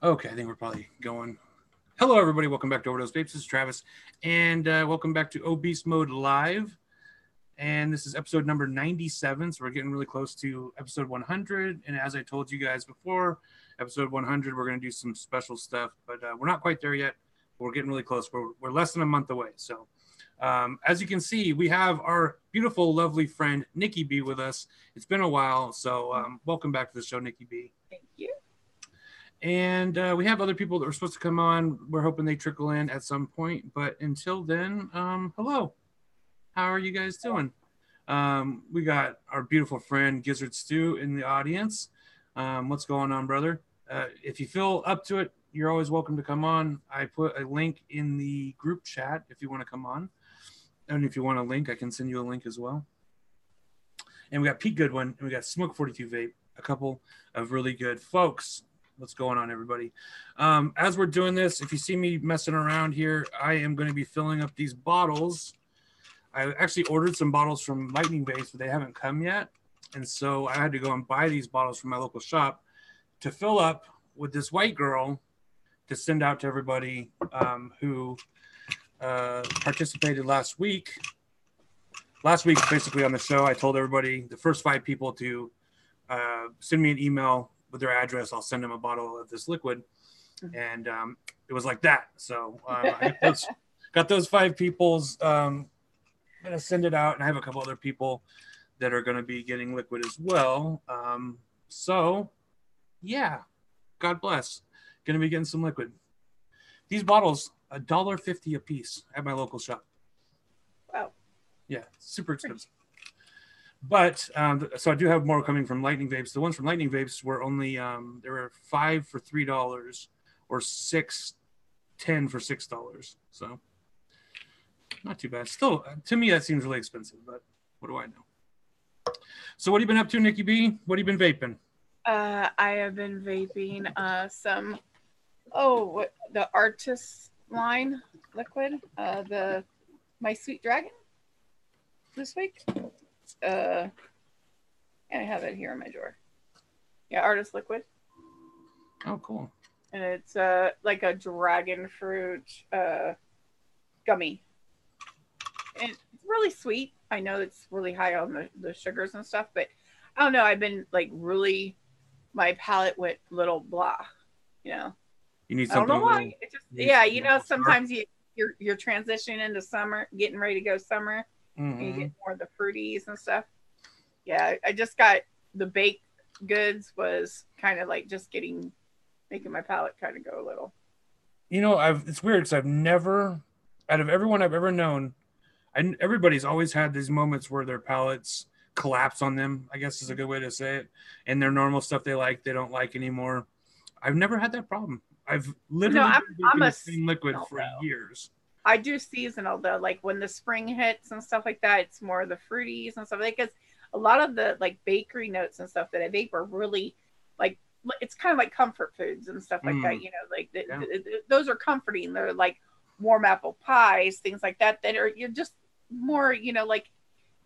Okay, I think we're probably going. Hello, everybody. Welcome back to OverDose Vapes. This is Travis, and welcome back to Obese Mode Live. And this is episode number 97, so we're getting really close to episode 100. And as I told you guys before, episode 100, we're going to do some special stuff, but we're not quite there yet. We're getting really close. We're less than a month away. So as you can see, we have our beautiful, lovely friend, Nikki B, with us. It's been a while, so welcome back to the show, Nikki B. Thank you. And we have other people that were supposed to come on. We're hoping they trickle in at some point. But until then, hello. How are you guys doing? We got our beautiful friend Gizzard Stew in the audience. What's going on, brother? If you feel up to it, you're always welcome to come on. I put a link in the group chat if you want to come on. And if you want a link, I can send you a link as well. And we got Pete Goodwin, and we got Smoke 42 Vape, a couple of really good folks. What's going on, everybody? As we're doing this, if you see me messing around here, I am going to be filling up these bottles. I actually ordered some bottles from Lightning Vapes, but they haven't come yet. And so I had to go and buy these bottles from my local shop to fill up with this white girl to send out to everybody who participated last week. Last week, basically on the show, I told everybody, the first 5 people to send me an email with their address, I'll send them a bottle of this liquid. And it was like that. So I got those 5 people's. I'm going to send it out. And I have a couple other people that are going to be getting liquid as well. So, yeah, God bless. Going to be getting some liquid. These bottles, $1.50 a piece at my local shop. Wow. Yeah, super expensive. But so I do have more coming from Lightning Vapes. The ones from Lightning Vapes were only there were 5 for $3 or 10 for $6. So not too bad. Still, to me that seems really expensive. But what do I know? So what have you been up to, Nikki B? What have you been vaping? I have been vaping the Artist line liquid. The My Sweet Dragon this week. And I have it here in my drawer. Yeah, Artist Liquid. Oh, cool. And it's like a dragon fruit gummy. And it's really sweet. I know it's really high on the sugars and stuff, but I don't know. I've been like really, my palate went little blah, you know. You need I don't something. know why. It just, yeah, you know, sometimes you're transitioning into summer, getting ready to go summer. Mm-hmm. And you get more of the fruities and stuff. Yeah, I just got the baked goods was kind of like just making my palate kind of go a little. You know, it's weird because I've never, out of everyone I've ever known, everybody's always had these moments where their palates collapse on them, I guess is a good way to say it. And their normal stuff they don't like anymore. I've never had that problem. I've literally been the same liquid for years. I do seasonal though, like when the spring hits and stuff like that, it's more of the fruities and stuff like that. Because a lot of the like bakery notes and stuff that I vape are really like, it's kind of like comfort foods and stuff like that. You know, like those are comforting. They're like warm apple pies, things like that. That are you're just more, you know, like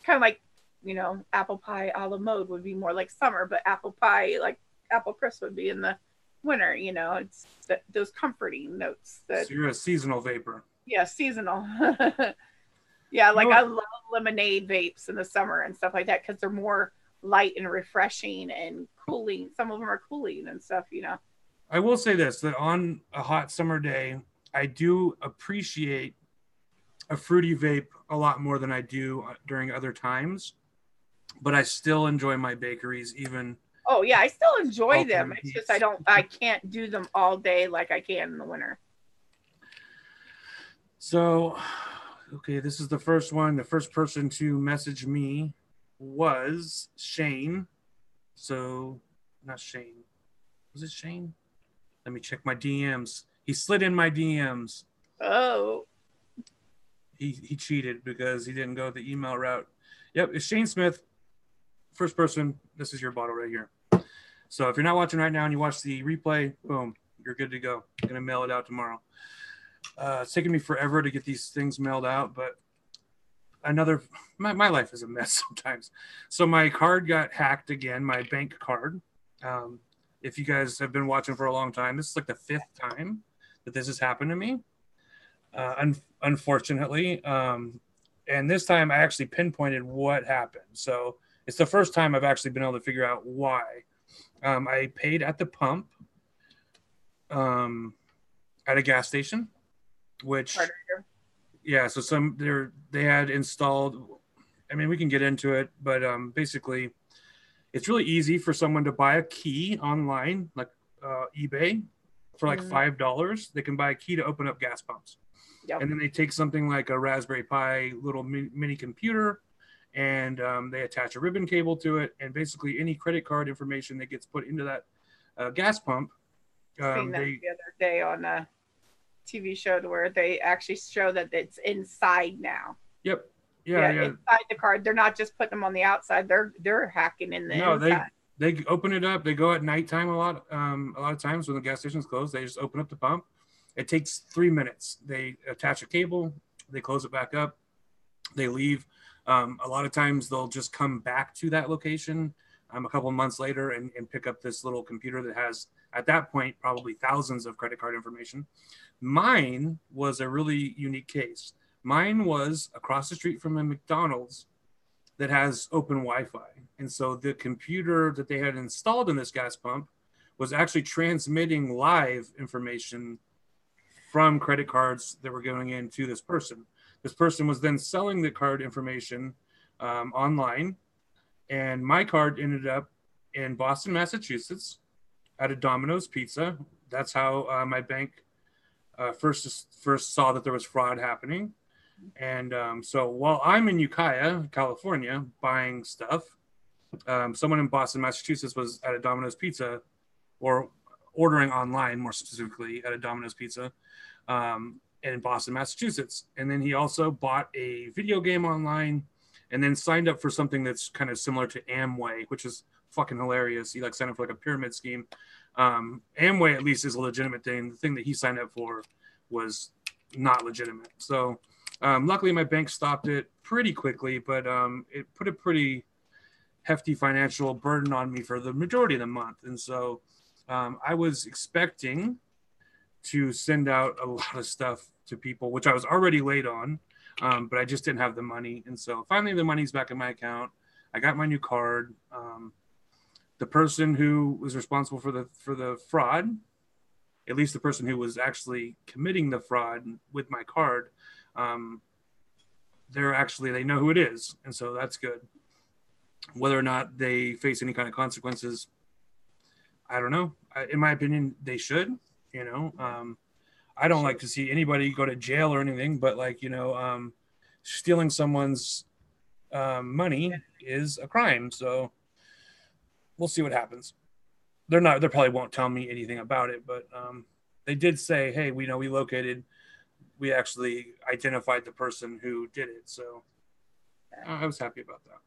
kind of like, you know, apple pie a la mode would be more like summer, but apple pie like apple crisp would be in the winter. You know, it's those comforting notes. So you're a seasonal vapor. Yeah, seasonal. Yeah, like I love lemonade vapes in the summer and stuff like that because they're more light and refreshing and cooling. Some of them are cooling and stuff, you know. I will say this, that on a hot summer day, I do appreciate a fruity vape a lot more than I do during other times. But I still enjoy my bakeries even. Oh, yeah, I still enjoy them. It's just I can't do them all day like I can in the winter. So, okay, this is the first one. The first person to message me was Shane. So, not Shane. Was it Shane? Let me check my DMs. He slid in my DMs. Oh. He cheated because he didn't go the email route. Yep, it's Shane Smith. First person. This is your bottle right here. So, if you're not watching right now and you watch the replay, boom, you're good to go. I'm going to mail it out tomorrow. It's taken me forever to get these things mailed out, but my life is a mess sometimes. So my card got hacked again, my bank card. if you guys have been watching for a long time, this is like the 5th time that this has happened to me. Unfortunately, and this time I actually pinpointed what happened. So it's the first time I've actually been able to figure out why. I paid at the pump at a gas station, which yeah, so they had installed. I mean, we can get into it, but basically, it's really easy for someone to buy a key online, like eBay, for like $5. They can buy a key to open up gas pumps. Yep. And then they take something like a Raspberry Pi little mini computer, and they attach a ribbon cable to it, and basically any credit card information that gets put into that gas pump. Seen that the other day on a TV show where they actually show that it's inside now. Yep. Yeah. Inside the card. They're not just putting them on the outside. They're hacking in the inside. They open it up. They go at nighttime a lot of times when the gas station's closed. They just open up the pump. It takes 3 minutes. They attach a cable. They close it back up. They leave. A lot of times they'll just come back to that location a couple of months later and pick up this little computer that has, at that point, probably thousands of credit card information. Mine was a really unique case. Mine was across the street from a McDonald's that has open Wi-Fi. And so the computer that they had installed in this gas pump was actually transmitting live information from credit cards that were going in to this person. This person was then selling the card information online. And my card ended up in Boston, Massachusetts at a Domino's Pizza. That's how my bank first saw that there was fraud happening. And so while I'm in Ukiah, California, buying stuff, someone in Boston, Massachusetts was at a Domino's Pizza, or ordering online, more specifically, at a Domino's Pizza in Boston, Massachusetts. And then he also bought a video game online and then signed up for something that's kind of similar to Amway, which is fucking hilarious. He like signed up for like a pyramid scheme. Amway at least is a legitimate thing. The thing that he signed up for was not legitimate. So luckily my bank stopped it pretty quickly, but it put a pretty hefty financial burden on me for the majority of the month. And so I was expecting to send out a lot of stuff to people, which I was already late on, but I just didn't have the money. And so finally the money's back in my account. I got my new card. The person who was responsible for the fraud, at least the person who was actually committing the fraud with my card, they know who it is. And so that's good. Whether or not they face any kind of consequences, I don't know. In my opinion, they should, I don't like to see anybody go to jail or anything, but stealing someone's money is a crime. So we'll see what happens. They probably won't tell me anything about it, but they did say, hey, we we actually identified the person who did it. So I was happy about that.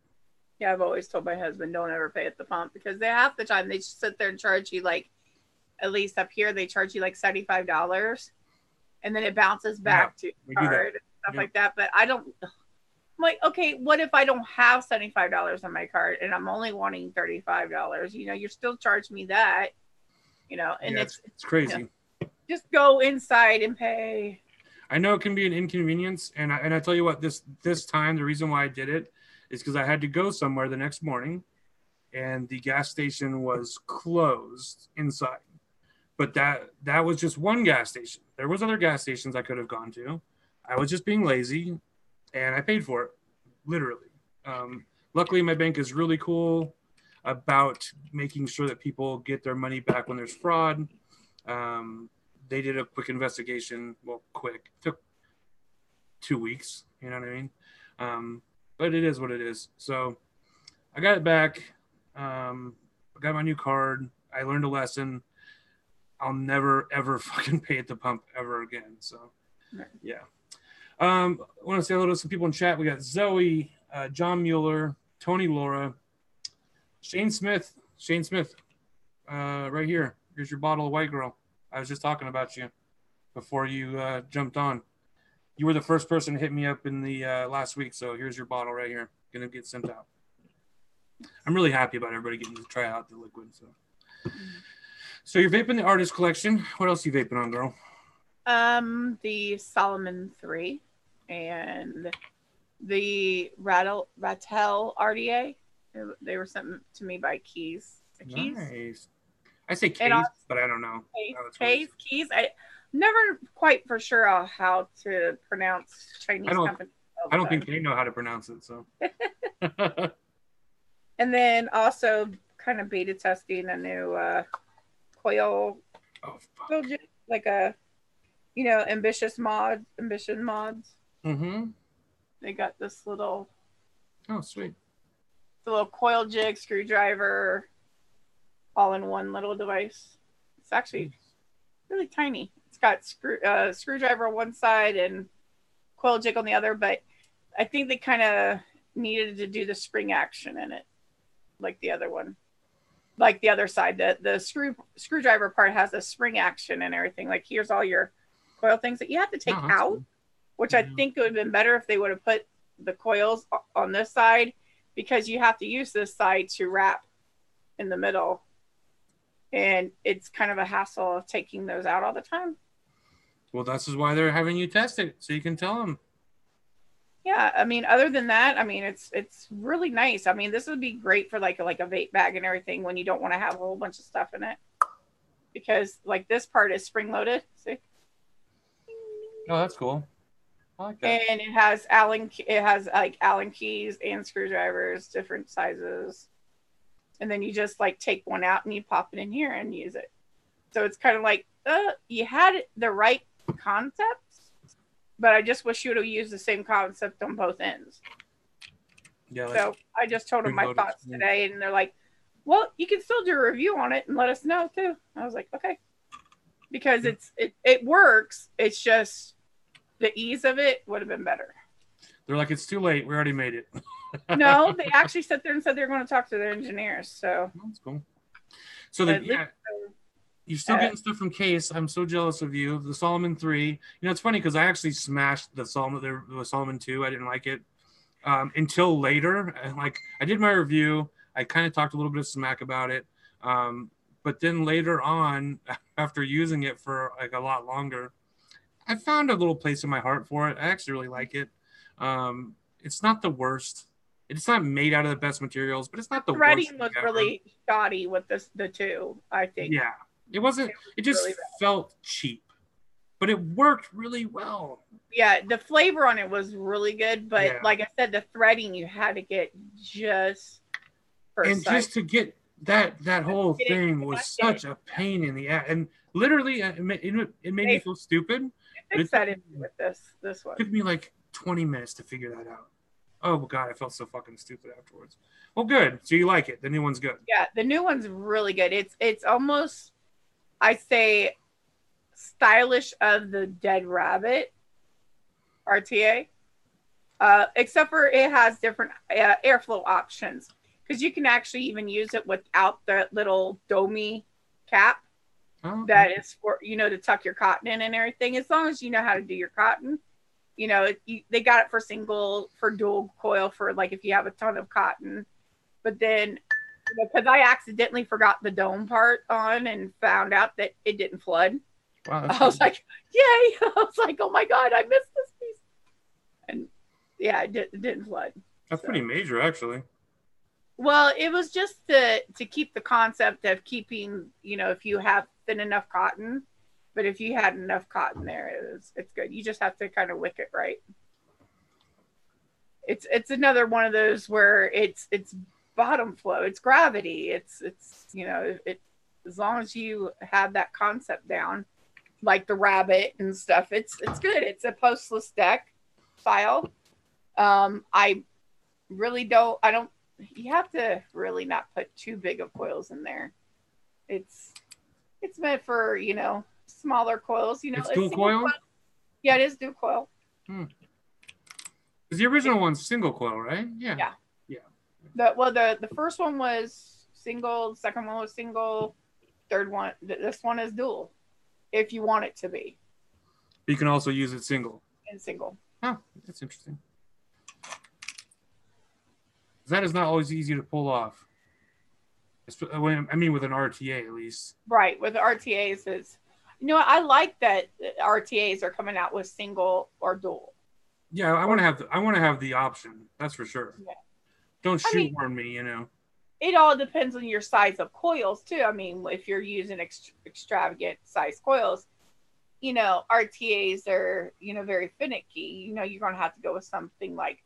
Yeah, I've always told my husband, don't ever pay at the pump, because half the time they just sit there and charge you, like, at least up here, they charge you like $75, and then it bounces back to your card and stuff like that. But I'm like, okay, what if I don't have $75 on my card and I'm only wanting $35? You're still charging me that, and it's crazy. Just go inside and pay. I know it can be an inconvenience, and I tell you what, this time the reason why I did it is because I had to go somewhere the next morning, and the gas station was closed inside. But that was just one gas station. There was other gas stations I could have gone to. I was just being lazy, and I paid for it, literally. Luckily, my bank is really cool about making sure that people get their money back when there's fraud. They did a quick investigation. Well, quick. It took 2 weeks. You know what I mean? But it is what it is. So I got it back. I got my new card. I learned a lesson. I'll never, ever fucking pay at the pump ever again. So, yeah. I want to say hello to some people in chat. We got Zoe, John Mueller, Tony Laura, Shane Smith, right here. Here's your bottle of White Girl. I was just talking about you before you jumped on. You were the first person to hit me up in the last week, so here's your bottle right here. Gonna get sent out. I'm really happy about everybody getting to try out the liquid. So, So you're vaping the artist collection. What else are you vaping on, girl? The Solomon 3 and the Rattel RDA. They were sent to me by Keys. Keys. Nice. I say And case, but I don't know. Keys. I never quite for sure how to pronounce Chinese companies. I don't think they know how to pronounce it. So. And then also kind of beta testing a new coil. Oh, like a, ambition mods. Mm-hmm. They got this little. Oh, sweet. The little coil jig, screwdriver, all in one little device. It's actually really tiny. It's got screwdriver on one side and coil jig on the other, but I think they kind of needed to do the spring action in it, like the other one. Like the other side, the screwdriver part has a spring action and everything. Like here's all your coil things that you have to take out, cool. Which I think it would have been better if they would have put the coils on this side, because you have to use this side to wrap in the middle. And it's kind of a hassle of taking those out all the time. Well, this is why they're having you test it, so you can tell them. Yeah, I mean, other than that, I mean, it's really nice. I mean, this would be great for like a vape bag and everything when you don't want to have a whole bunch of stuff in it. Because like this part is spring loaded. See? Oh, that's cool. I like that. And it has Allen keys and screwdrivers, different sizes. And then you just like take one out and you pop it in here and use it. So it's kind of like you had the right concept, but I just wish you would have used the same concept on both ends. Yeah. So I just told them my thoughts today, and they're like, "Well, you can still do a review on it and let us know too." I was like, "Okay," because it works. It's just the ease of it would have been better. They're like, "It's too late. We already made it." No, they actually sat there and said they're going to talk to their engineers. So that's cool. So you're still getting stuff from Case. I'm so jealous of you. The Solomon 3. You know, it's funny because I actually smashed the Solomon 2. I didn't like it until later. And like I did my review. I kind of talked a little bit of smack about it. But then later on, after using it for like a lot longer, I found a little place in my heart for it. I actually really like it. It's not the worst. It's not made out of the best materials, but it's not the worst. Threading was really shoddy with the 2, I think. Yeah. It wasn't, it just really felt cheap, but it worked really well. Yeah, the flavor on it was really good, but like I said, the threading you had to get just just to get that whole thing was such a pain in the ass. And literally, it made me feel stupid. It excited me with this one. It took me like 20 minutes to figure that out. Oh, God, I felt so fucking stupid afterwards. Well, good. So you like it. The new one's good. Yeah, the new one's really good. It's almost, I say, stylish of the Dead Rabbit RTA. Except for it has different airflow options. Because you can actually even use it without the little domey cap. Oh, okay. That is for, to tuck your cotton in and everything. As long as you know how to do your cotton. They got it for dual coil for like if you have a ton of cotton. But then, because I accidentally forgot the dome part on and found out that it didn't flood. Wow, I was like, yay! I was like, oh my God, I missed this piece. And yeah, it didn't flood. That's pretty major, actually. Well, it was just to keep the concept of keeping, if you have thin enough cotton. But if you had enough cotton there, it's good. You just have to kind of wick it right. It's another one of those where it's bottom flow. It's gravity. It's as long as you have that concept down, like the rabbit and stuff, it's good. It's a postless deck style. I really don't. You have to really not put too big of coils in there. It's meant for smaller coils, It's dual coil? Yeah, it is dual coil. The original one's single coil, right? Yeah. The first one was single, the second one was single, third one, this one is dual, if you want it to be. You can also use it single. And single. Oh, that's interesting. That is not always easy to pull off. I mean, with an RTA at least. Right. With the RTAs is, I like that RTAs are coming out with single or dual. Yeah, I want to have the option. That's for sure. Yeah. Don't shoehorn me, It all depends on your size of coils too. I mean, if you're using extravagant size coils, RTAs are, very finicky. You're going to have to go with something like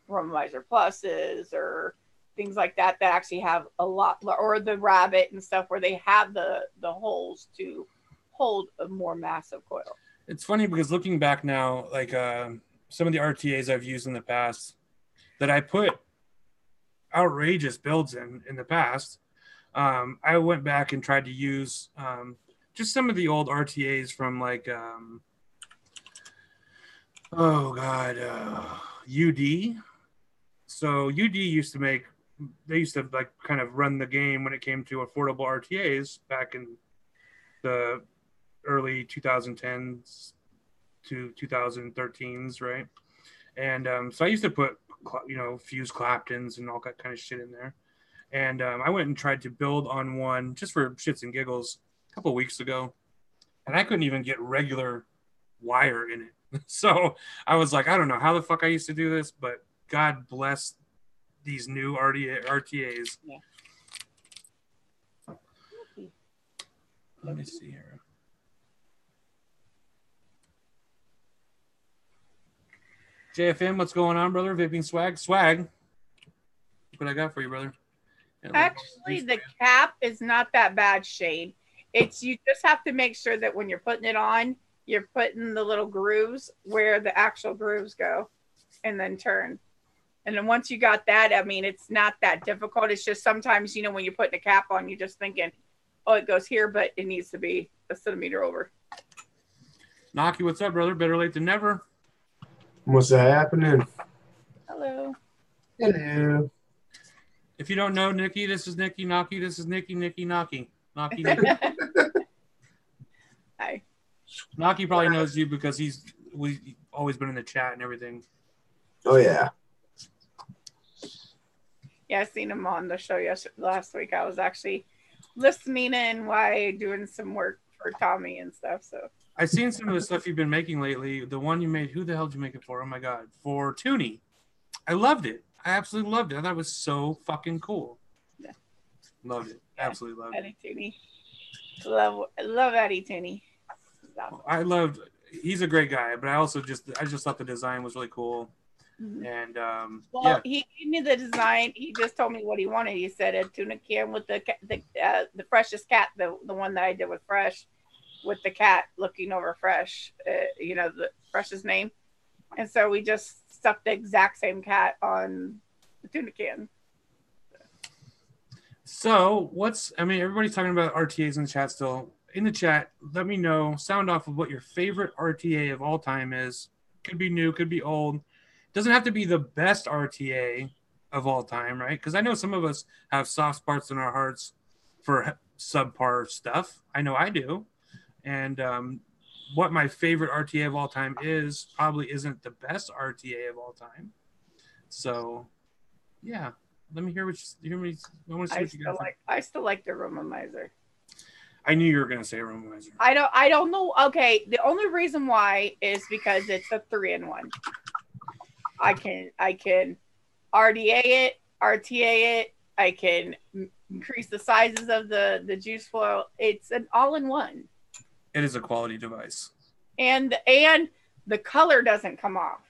Romomizer Pluses or things like that actually have a lot, or the Rabbit and stuff where they have the holes to hold a more massive coil. It's funny because looking back now, like some of the RTAs I've used in the past that I put outrageous builds in the past, I went back and tried to use just some of the old RTAs from like UD. So UD used to like kind of run the game when it came to affordable RTAs back in the early 2010s to 2013s, right? And so I used to put fused Claptons and all that kind of shit in there. And I went and tried to build on one just for shits and giggles a couple of weeks ago, and I couldn't even get regular wire in it. So I was like, I don't know how the fuck I used to do this, but God bless these new RTAs. Yeah. Let me see here. JFM, what's going on, brother? Vaping swag. Look what I got for you, brother. Actually, the cap is not that bad, Shade. You just have to make sure that when you're putting it on, you're putting the little grooves where the actual grooves go, and then turn. And then once you got that, I mean, it's not that difficult. It's just sometimes, when you're putting a cap on, you're just thinking, oh, it goes here, but it needs to be a centimeter over. Naki, what's up, brother? Better late than never. What's happening? Hello. Hello. If you don't know Nikki, this is Nikki Naki. This is Nikki Naki. Naki. Hi. Naki probably knows you because we've always been in the chat and everything. Oh yeah. Yeah, I seen him on the show last week. I was actually listening in while doing some work for Tommy and stuff. So I've seen some of the stuff you've been making lately. The one you made, who the hell did you make it for? Oh my God, for Toonie. I loved it. I absolutely loved it. I thought it was so fucking cool. Yeah. Loved it. Yeah. Absolutely loved Eddie Tooney. Love Eddie Tooney. He's a great guy, but I just thought the design was really cool. Mm-hmm. And he gave me the design. He just told me what he wanted. He said a tuna can with the freshest cat, the one that I did with Fresh, with the cat looking over Fresh, the Fresh's name. And so we just stuck the exact same cat on the tuna can. So everybody's talking about RTAs in the chat still. In the chat, let me know, sound off of what your favorite RTA of all time is. Could be new, could be old. Doesn't have to be the best RTA of all time, right? Because I know some of us have soft spots in our hearts for subpar stuff. I know I do. And what my favorite RTA of all time is probably isn't the best RTA of all time. So, yeah. Let me hear what you want to see what you guys think. I still like the Romomizer. I knew you were going to say Romomizer. I don't know. Okay, the only reason why is because it's a 3-in-1. I can RDA it, RTA it. I can increase the sizes of the juice flow. It's an all-in-one. It is a quality device. And the color doesn't come off.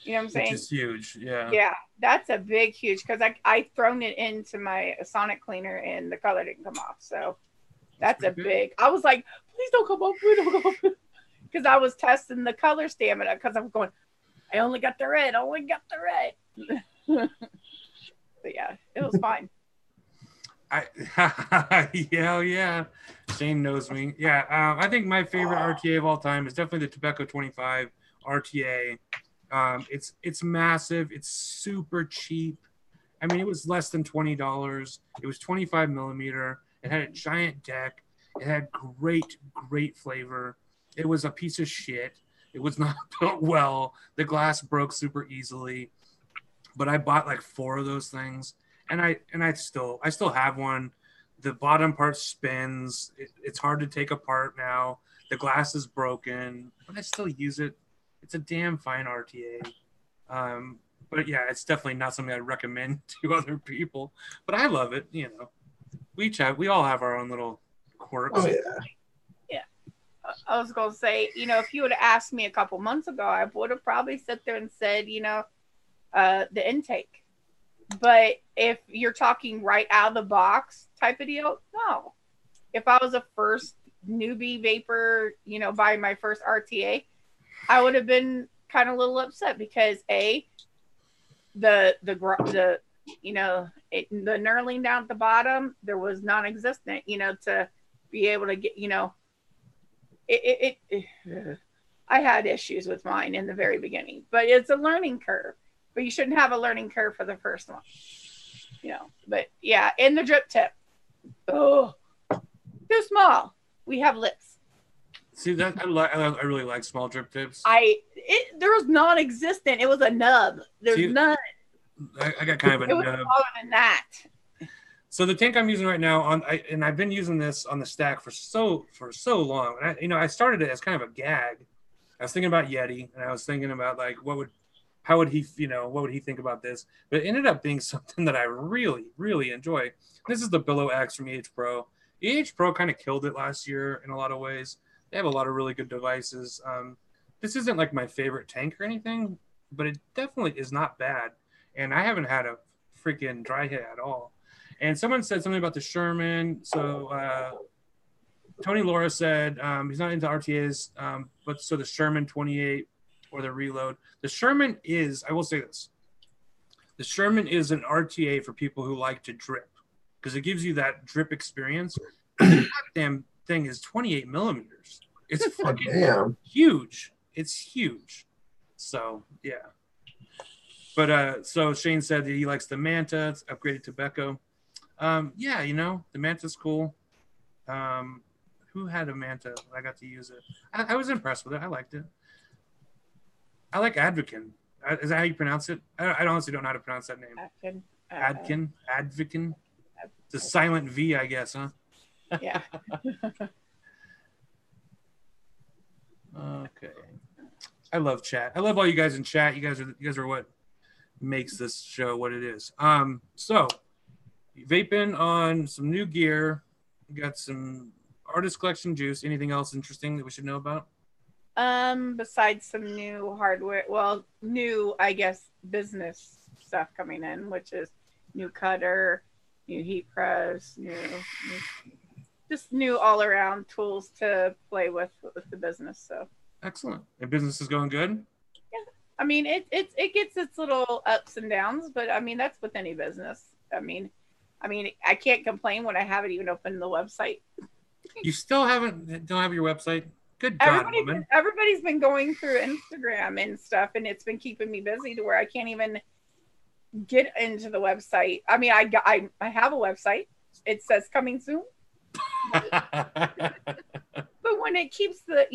You know what I'm saying? Which is huge. Yeah. Yeah, that's a big, huge, because I thrown it into my sonic cleaner and the color didn't come off. So that's a big. I was like, please don't come off. Please don't come off. Because I was testing the color stamina because I'm going, I only got the red. But yeah, it was fine. Yeah. Shane knows me. Yeah, I think my favorite RTA of all time is definitely the Tobacco 25 RTA. It's massive. It's super cheap. I mean, it was less than $20. It was 25 millimeter. It had a giant deck. It had great flavor. It was a piece of shit. It was not built well. The glass broke super easily. But I bought like 4 of those things, and I still have one. the bottom part spins. It's hard to take apart now. The glass is broken, but I still use it. It's a damn fine RTA. But yeah, it's definitely not something I'd recommend to other people. But I love it. You know, we all have our own little quirks. Oh yeah. Yeah. I was gonna say, you know, if you would have asked me a couple months ago, I would have probably sat there and said, you know, the intake. But if you're talking right out of the box type of deal, no. If I was a first newbie vapor, you know, buying my first RTA, I would have been kind of a little upset because the you know, the knurling down at the bottom, there was non-existent, you know, to be able to get, you know, I had issues with mine in the very beginning, but it's a learning curve. But you shouldn't have a learning curve for the first one, you know. But yeah, in the drip tip, oh, too small. We have lips. See that I really like small drip tips. There was non-existent. It was a nub. There's none. I got kind of a it was nub. smaller than that. So the tank I'm using right now and I've been using this on the stack for so long. And I started it as kind of a gag. I was thinking about Yeti, and I was thinking about like how would he, you know, what would he think about this? But it ended up being something that I really, really enjoy. This is the Billow X from EH Pro. EH Pro kind of killed it last year in a lot of ways. They have a lot of really good devices. This isn't like my favorite tank or anything, but it definitely is not bad. And I haven't had a freaking dry hit at all. And someone said something about the Sherman. So Tony Laura said he's not into RTAs, but so the Sherman 28 or the Reload. The Sherman is, I will say this, the Sherman is an RTA for people who like to drip because it gives you that drip experience. The goddamn thing is 28 millimeters. It's fucking huge. It's huge. So, yeah. But so Shane said that he likes the Manta. It's upgraded to Becco. Yeah, you know, the Manta's cool. Who had a Manta? I got to use it. I was impressed with it. I liked it. I like Advocain. Is that how you pronounce it? I honestly don't know how to pronounce that name. Advocain. It's a silent V, I guess, huh? Yeah. Okay. I love chat. I love all you guys in chat. You guys are what makes this show what it is. So vaping on some new gear. You got some artist collection juice. Anything else interesting that we should know about? Besides some new hardware, well, new, I guess, business stuff coming in, which is new cutter, new heat press, just new all around tools to play with the business. So excellent. And business is going good? Yeah. I mean, it gets its little ups and downs, but I mean, that's with any business. I mean, I can't complain when I haven't even opened the website. You still don't have your website? Good God, woman. Everybody's been going through Instagram and stuff, and it's been keeping me busy to where I can't even get into the website. I mean, I have a website. It says coming soon. But when it keeps the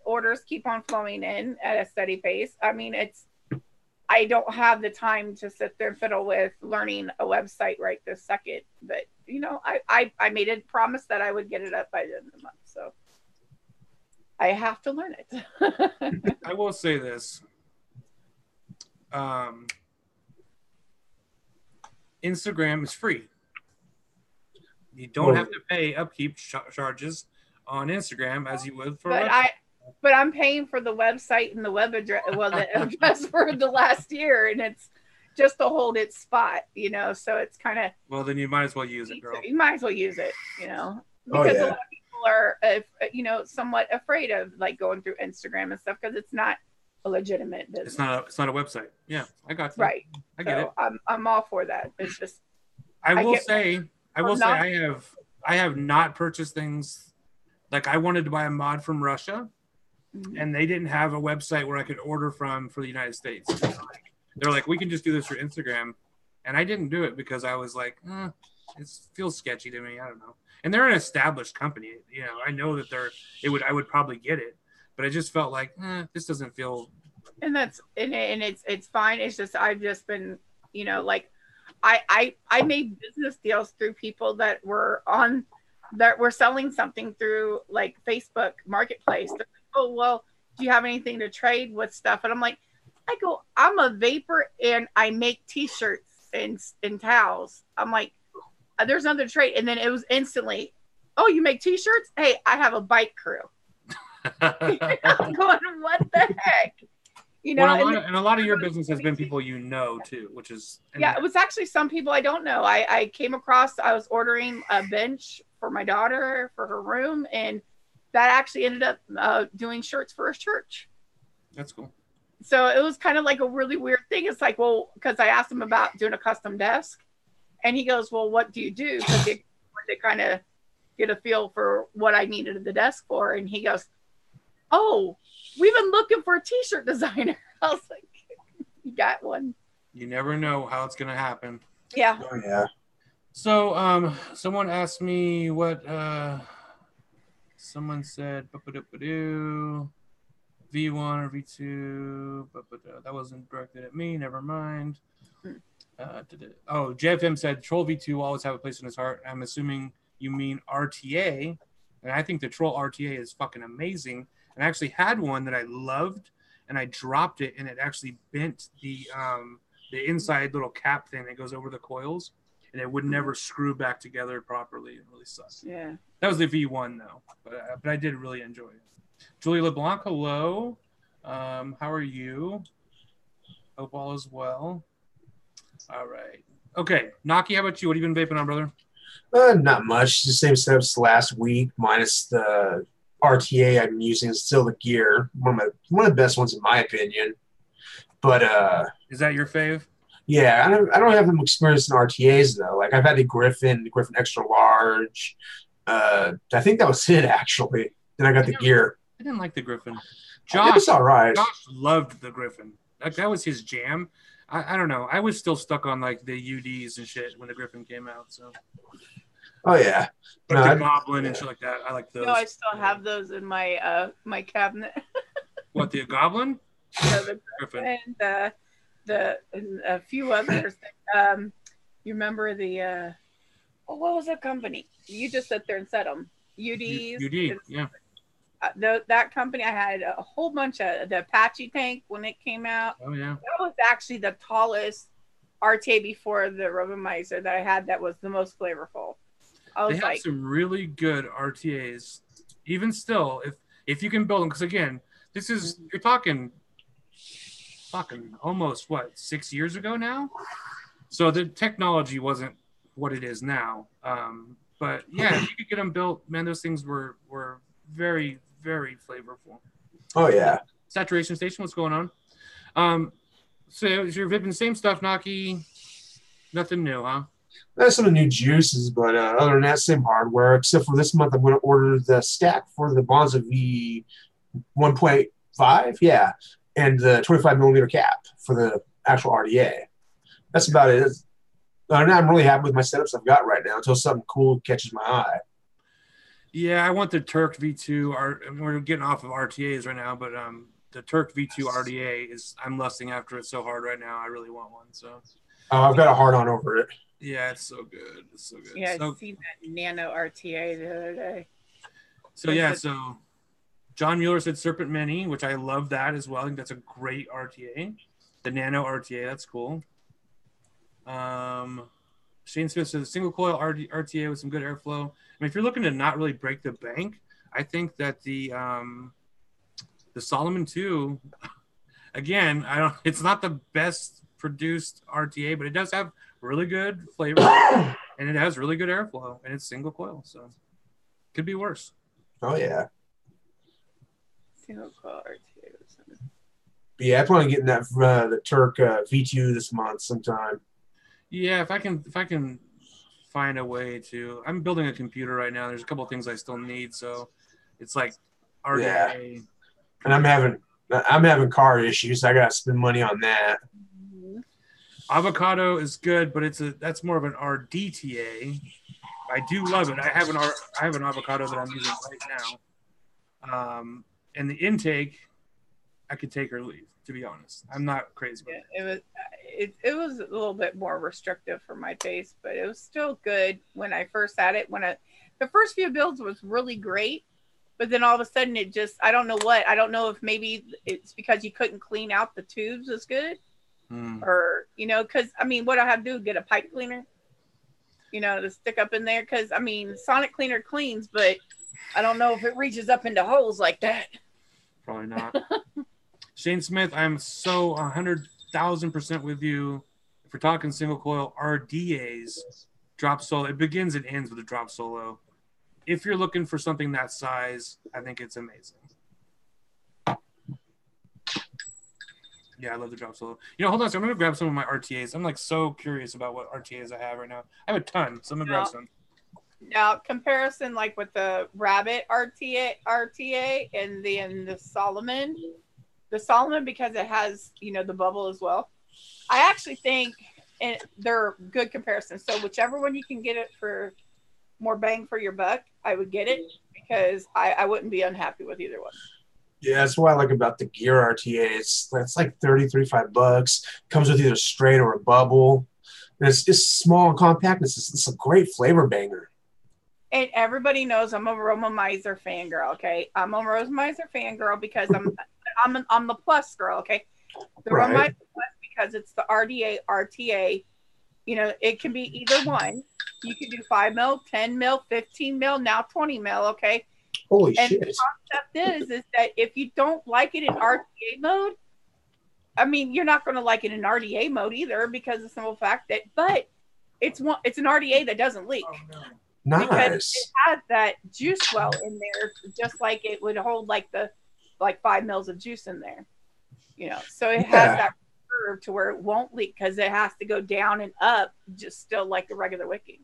orders keep on flowing in at a steady pace, I mean, I don't have the time to sit there and fiddle with learning a website right this second. But, you know, I made a promise that I would get it up by the end of the month. So I have to learn it. I will say this. Instagram is free. You don't have to pay upkeep charges on Instagram as you would for but I'm paying for the website and the web address, well, the address for the last year, and it's just to hold its spot, you know. So it's kind of, well, then you might as well use it, girl. You might as well use it, you know, because a lot of people are, somewhat afraid of like going through Instagram and stuff because it's not a legitimate business. It's not a website. Yeah, I got you. Right. I get it. I'm all for that. It's just. I will say I have not purchased things. Like I wanted to buy a mod from Russia, and they didn't have a website where I could order from for the United States. They're like, we can just do this through Instagram, and I didn't do it because I was like, it feels sketchy to me. I don't know. And they're an established company. You know, I know that I would probably get it, but I just felt like this doesn't feel. And it's fine. It's just I've just been, you know, like I made business deals through people that were selling something through like Facebook Marketplace. They're like, oh well, do you have anything to trade with stuff? And I'm like, I'm a vapor and I make T-shirts and towels. I'm like, there's nothing to trade. And then it was instantly, oh, you make T-shirts? Hey, I have a bike crew. I'm going, what the heck? You know, well, and a lot of your business has been people you know too, which is it was actually some people I don't know. I came across, I was ordering a bench for my daughter for her room, and that actually ended up doing shirts for a church. That's cool. So it was kind of like a really weird thing. It's like, well, because I asked him about doing a custom desk, and he goes, well, what do you do? Because they kind of get a feel for what I needed the desk for. And he goes, oh, we've been looking for a T-shirt designer. I was like, you got one. You never know how it's going to happen. Yeah. Oh, yeah. So someone asked me what someone said V1 or V2, that wasn't directed at me. Never mind. JFM said Troll V2 will always have a place in his heart. I'm assuming you mean RTA, and I think the Troll RTA is fucking amazing. And I actually had one that I loved, and I dropped it, and it actually bent the inside little cap thing that goes over the coils, and it would never screw back together properly. It really sucks. Yeah. That was the V1 though, but I did really enjoy it. Julie LeBlanc, hello. How are you? Hope all is well. All right. Okay, Naki, how about you? What have you been vaping on, brother? Not much. The same setups last week, minus the RTA I'm using is still the gear. One of the best ones in my opinion. But is that your fave? Yeah, I don't have them experience in RTAs though. Like I've had the Griffin extra large. I think that was it actually. Then I got the gear. I didn't like the Griffin. It was all right. Josh loved the Griffin. Like that was his jam. I don't know. I was still stuck on like the UDs and shit when the Griffin came out. So. Oh yeah. But the Goblin and shit like that. I like those. No, I still have those in my my cabinet. What, the Goblin? No, the Griffin and a few others. You remember the what was that company? You just sit there and set them. UDs. UD, yeah. That company, I had a whole bunch of the Apache tank when it came out. Oh yeah. That was actually the tallest RTA before the Robomizer that I had. That was the most flavorful. They have some really good RTAs. Even still, if you can build them, because again, this is you're talking almost 6 years ago now. So the technology wasn't what it is now. But yeah, if you could get them built, man, those things were very, very flavorful. Oh yeah. Saturation Station, what's going on? So you're vaping the same stuff, Naki. Nothing new, huh? There's some new juices, but other than that, same hardware. Except for this month, I'm going to order the stack for the Bonza V 1.5, yeah, and the 25 millimeter cap for the actual RDA. That's about it. I'm really happy with my setups I've got right now until something cool catches my eye. Yeah, I want the Turk V2. We're getting off of RTAs right now, but the Turk V2 RDA I'm lusting after it so hard right now. I really want one. So. Oh, I've got a hard on over it. Yeah, it's so good. It's so good. Yeah, I seen that Nano RTA the other day. So John Mueller said Serpent Mini, which I love that as well. I think that's a great RTA. The Nano RTA, that's cool. Shane Smith says single coil RTA with some good airflow. I mean, if you're looking to not really break the bank, I think that the Solomon 2, again, it's not the best produced RTA, but it does have really good flavor and it has really good airflow and it's single coil, so could be worse. Oh yeah. Single coil RTA. Yeah, I plan on getting that from the Turk V2 this month sometime. Yeah, if I can find a way to. I'm building a computer right now. There's a couple of things I still need, so it's like RDA. Yeah. And I'm having car issues. I got to spend money on that. Avocado is good, but that's more of an RDTA. I do love it. I have an avocado that I'm using right now. And the intake, I could take or leave. To be honest, I'm not crazy about it. it was a little bit more restrictive for my taste, but it was still good when I first had it. The first few builds was really great, but then all of a sudden it just, I don't know what. I don't know if maybe it's because you couldn't clean out the tubes as good, or because I mean, what I have to do, get a pipe cleaner, to stick up in there, because I mean, Sonic Cleaner cleans, but I don't know if it reaches up into holes like that. Probably not. Shane Smith, I'm so 100,000% with you. If we're talking single coil RDAs, drop solo, it begins and ends with a drop solo. If you're looking for something that size, I think it's amazing. Yeah, I love the drop solo. Hold on. So I'm going to grab some of my RTAs. I'm like so curious about what RTAs I have right now. I have a ton, so I'm going to grab some. Now, comparison like with the Rabbit RTA and the Solomon. The Solomon, because it has, the bubble as well. I actually think they're good comparisons. So whichever one you can get it for more bang for your buck, I would get it, because I wouldn't be unhappy with either one. Yeah, that's what I like about the Gear RTA. It's like $35. Comes with either straight or a bubble. And it's just small and compact. It's a great flavor banger. And everybody knows I'm a Roma Miser fangirl, okay? I'm a Roma Miser fangirl because I'm the plus girl, okay? The Roma Miser plus, because it's the RTA. It can be either one. You can do 5 mil, 10 mil, 15 mil, now 20 mil, okay? Holy and shit. The concept is that if you don't like it in RTA mode, I mean, you're not going to like it in RDA mode either, because of the simple fact that, but it's an RDA that doesn't leak. Oh, no. Nice. Because it has that juice well in there, just like it would hold like 5 mils of juice in there. So it has that curve to where it won't leak, because it has to go down and up, just still like the regular wicking.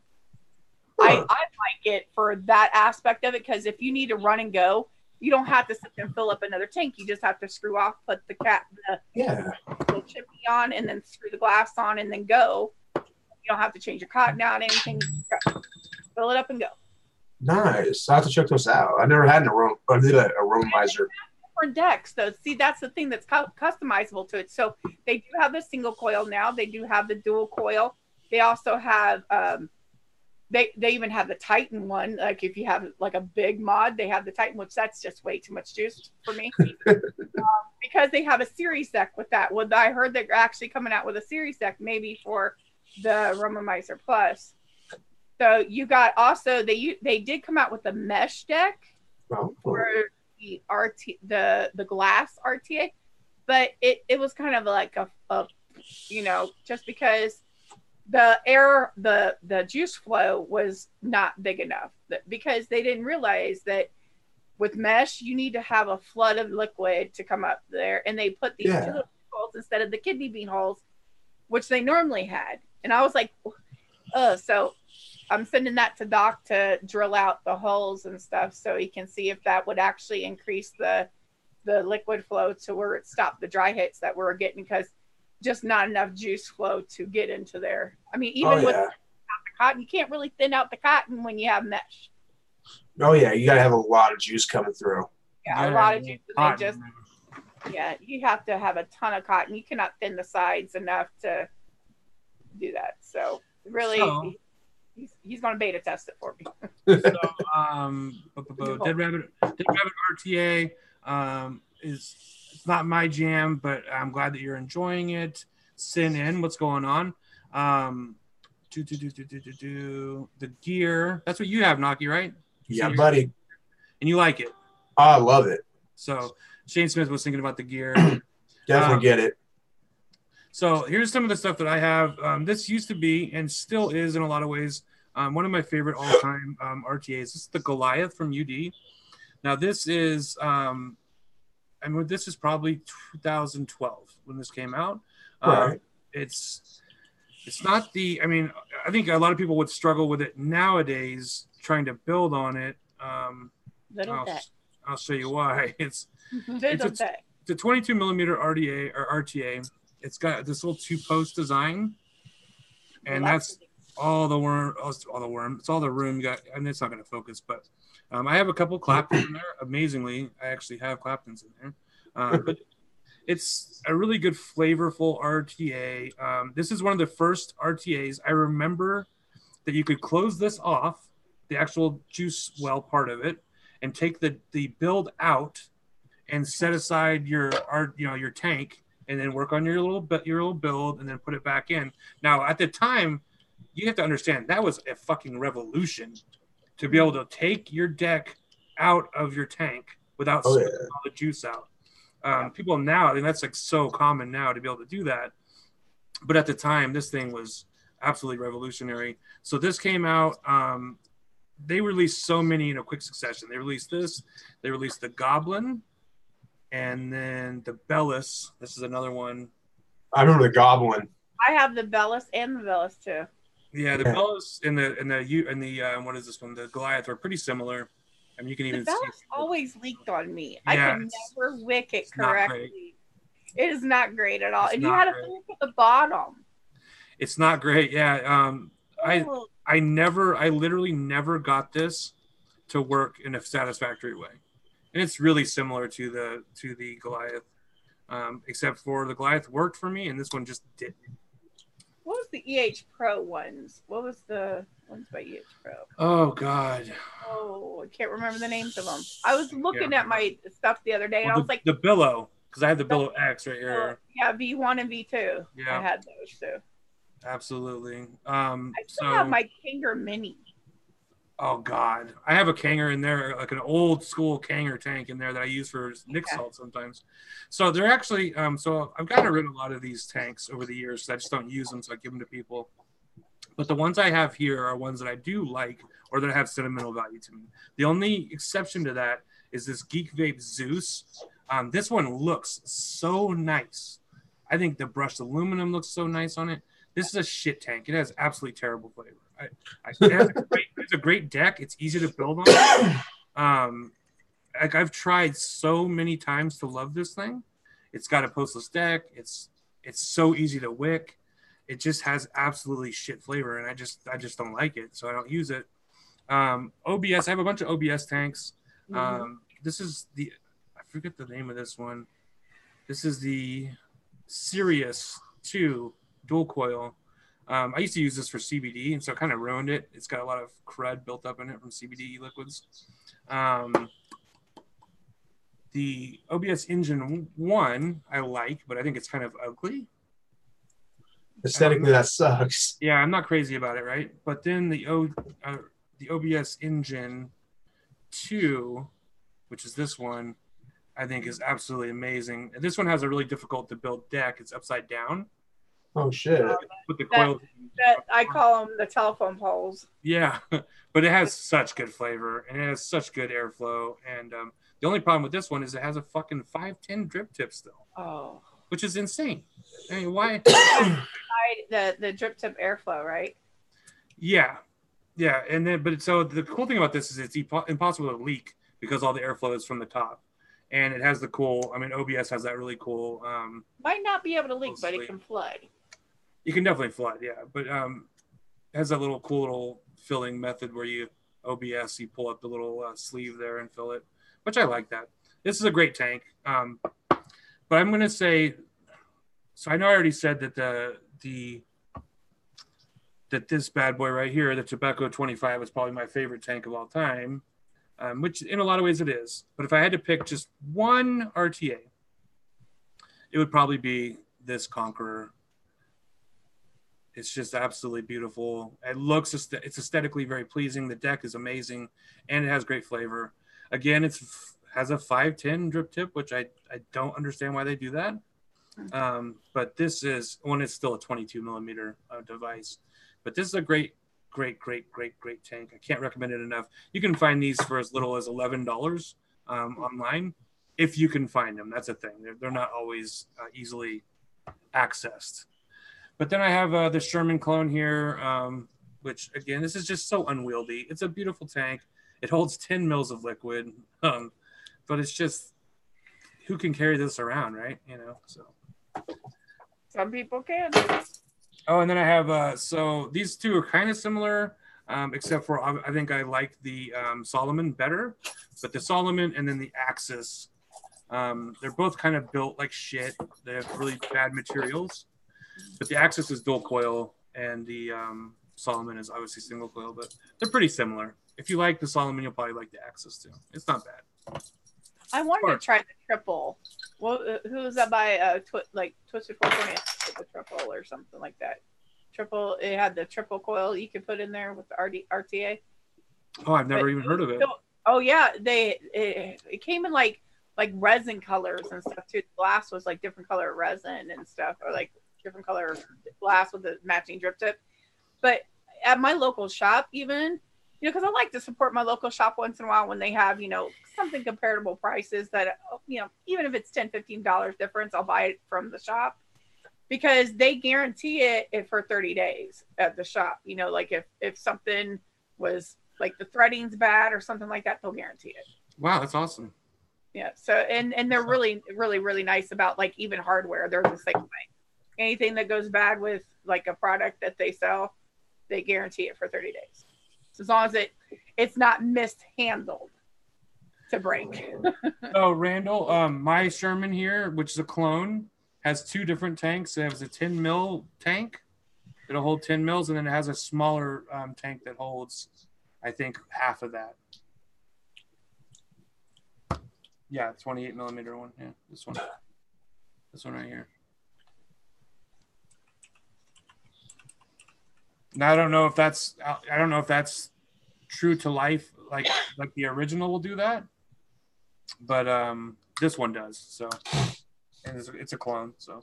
I like it for that aspect of it, because if you need to run and go, you don't have to sit there and fill up another tank. You just have to screw off, put the little chimney on, and then screw the glass on, and then go. You don't have to change your cotton out, anything. Fill it up and go. Nice. I'll have to check those out. I never had an aromizer. Different decks, though. See, that's the thing that's customizable to it. So they do have the single coil now. They do have the dual coil. They also have they even have the Titan one. Like if you have like a big mod, they have the Titan, which that's just way too much juice for me. Because they have a series deck with that. Well, I heard they're actually coming out with a series deck maybe for the Roma Miser Plus. So you got also they did come out with the mesh deck for the the glass RTA, but it was kind of like a just because the juice flow was not big enough, because they didn't realize that with mesh you need to have a flood of liquid to come up there, and they put these two little holes instead of the kidney bean holes, which they normally had. And I was like, so I'm sending that to Doc to drill out the holes and stuff, so he can see if that would actually increase the liquid flow to where it stopped the dry hits that we're getting, because just not enough juice flow to get into there. I mean, even with the cotton, you can't really thin out the cotton when you have mesh. Oh yeah, you gotta have a lot of juice coming through. Yeah, a lot of juice. You have to have a ton of cotton. You cannot thin the sides enough to do that. So really, he's going to beta test it for me. Dead Rabbit RTA it's not my jam, but I'm glad that you're enjoying it. Sin in, what's going on? The gear. That's what you have, Naki, right? Yeah, buddy. And you like it? Oh, I love it. So Shane Smith was thinking about the gear. Definitely get it. So here's some of the stuff that I have. This used to be, and still is in a lot of ways, one of my favorite all-time RTAs. This is the Goliath from UD. Now this is, this is probably 2012 when this came out. Right. It's not the. I think a lot of people would struggle with it nowadays, trying to build on it. I'll show you why. It's a 22 millimeter RDA or RTA. It's got this little 2-post design, and that's all the worm. It's all the room you got. And it's not going to focus, but I have a couple Claptons in there. Amazingly, I actually have Claptons in there. But It's a really good flavorful RTA. This is one of the first RTAs I remember that you could close this off, the actual juice well part of it, and take the build out and set aside your your tank, and then work on your little build, and then put it back in. Now at the time, you have to understand that was a fucking revolution to be able to take your deck out of your tank without spilling all the juice out. People now, I mean, that's like so common now to be able to do that. But at the time, this thing was absolutely revolutionary. So this came out. They released so many in a quick succession. They released this. They released the Goblin, and then the Bellis. This is another one. I remember the Goblin. I have the Bellis and the Bellis too. Yeah, the Bellis and the what is this one? The Goliath are pretty similar. I mean, you can even the Bellis always leaked on me. Yeah, I could never wick it correctly. It is not great at all. And you had to flip at the bottom. It's not great. Yeah. I literally never got this to work in a satisfactory way. And it's really similar to the Goliath. Except for the Goliath worked for me and this one just didn't. What was the EH Pro ones? What was the ones by EH Pro? Oh God. Oh, I can't remember the names of them. I was looking at my stuff the other day and I was like, the Billow, because I have the Billow X right here. Yeah, V1 and V2. Yeah, I had those too. Absolutely. I still have my Kanger Mini. Oh God, I have a Kanger in there, like an old school Kanger tank in there that I use for Nick salt sometimes. So they're actually, so I've gotten rid of a lot of these tanks over the years. I just don't use them, so I give them to people. But the ones I have here are ones that I do like or that have sentimental value to me. The only exception to that is this Geek Vape Zeus. This one looks so nice. I think the brushed aluminum looks so nice on it. This is a shit tank. It has absolutely terrible flavor. It's a great deck. It's easy to build on. Like I've tried so many times to love this thing. It's got a postless deck. It's so easy to wick. It just has absolutely shit flavor, and I just don't like it, so I don't use it. OBS. I have a bunch of OBS tanks. This is I forget the name of this one. This is the Sirius 2 dual coil. I used to use this for CBD, and so it kind of ruined it. It's got a lot of crud built up in it from CBD liquids. The OBS Engine 1 I like, but I think it's kind of ugly. Aesthetically, that sucks. Yeah, I'm not crazy about it, right? But then the OBS Engine 2, which is this one, I think is absolutely amazing. This one has a really difficult to build deck. It's upside down. Oh shit! With the coils. That I call them the telephone poles. Yeah, but it has such good flavor and it has such good airflow. And the only problem with this one is it has a fucking 510 drip tip still. Oh, which is insane. I mean, why? the drip tip airflow, right? Yeah, and then but so the cool thing about this is it's impossible to leak because all the airflow is from the top. And it has the cool, I mean, OBS has that really cool. Might not be able to leak, but it can flood. You can definitely flood, yeah. But it has that little cool little filling method where you pull up the little sleeve there and fill it, which I like that. This is a great tank. But I'm going to say, so I know I already said that that this bad boy right here, the Tobacco 25, is probably my favorite tank of all time. Which in a lot of ways it is. But if I had to pick just one RTA, it would probably be this Conqueror. It's just absolutely beautiful. It's aesthetically very pleasing. The deck is amazing, and it has great flavor. Again, has a 510 drip tip, which I don't understand why they do that. But this is it's still a 22 millimeter device. But this is a great tank. I can't recommend it enough. You can find these for as little as $11 online if you can find them. That's a thing. They're not always easily accessed. But then I have the Sherman clone here, which again, this is just so unwieldy. It's a beautiful tank. It holds 10 mils of liquid, but it's just who can carry this around, right? So some people can. Oh, and then I have, so these two are kind of similar, except for I think I like the Solomon better, but the Solomon and then the Axis They're both kind of built like shit. They have really bad materials, but the Axis is dual coil and the Solomon is obviously single coil, but they're pretty similar. If you like the Solomon, you'll probably like the Axis too. It's not bad. I wanted to try the triple. Well, who was that by? Twisted 420, the triple or something like that. Triple. It had the triple coil you could put in there with the RTA. Oh, I've never even heard of it. Oh yeah, it came in like resin colors and stuff too. The glass was like different color resin and stuff, or like different color glass with the matching drip tip. But at my local shop, even, because I like to support my local shop once in a while when they have, something comparable prices that, even if it's $10, $15 difference, I'll buy it from the shop because they guarantee it for 30 days at the shop. Like if something was like the threading's bad or something like that, they'll guarantee it. Wow, that's awesome. Yeah. So, and they're really, really, really nice about like even hardware. They're the same way. Anything that goes bad with like a product that they sell, they guarantee it for 30 days. So as long as it's not mishandled to break. So Randall, my Sherman here, which is a clone, has two different tanks. It has a 10 mil tank that'll hold 10 mils, and then it has a smaller tank that holds, I think, half of that. Yeah, 28 millimeter one. Yeah, this one right here. Now I don't know if that's true to life, like the original will do that, but this one does. So, and it's a clone, so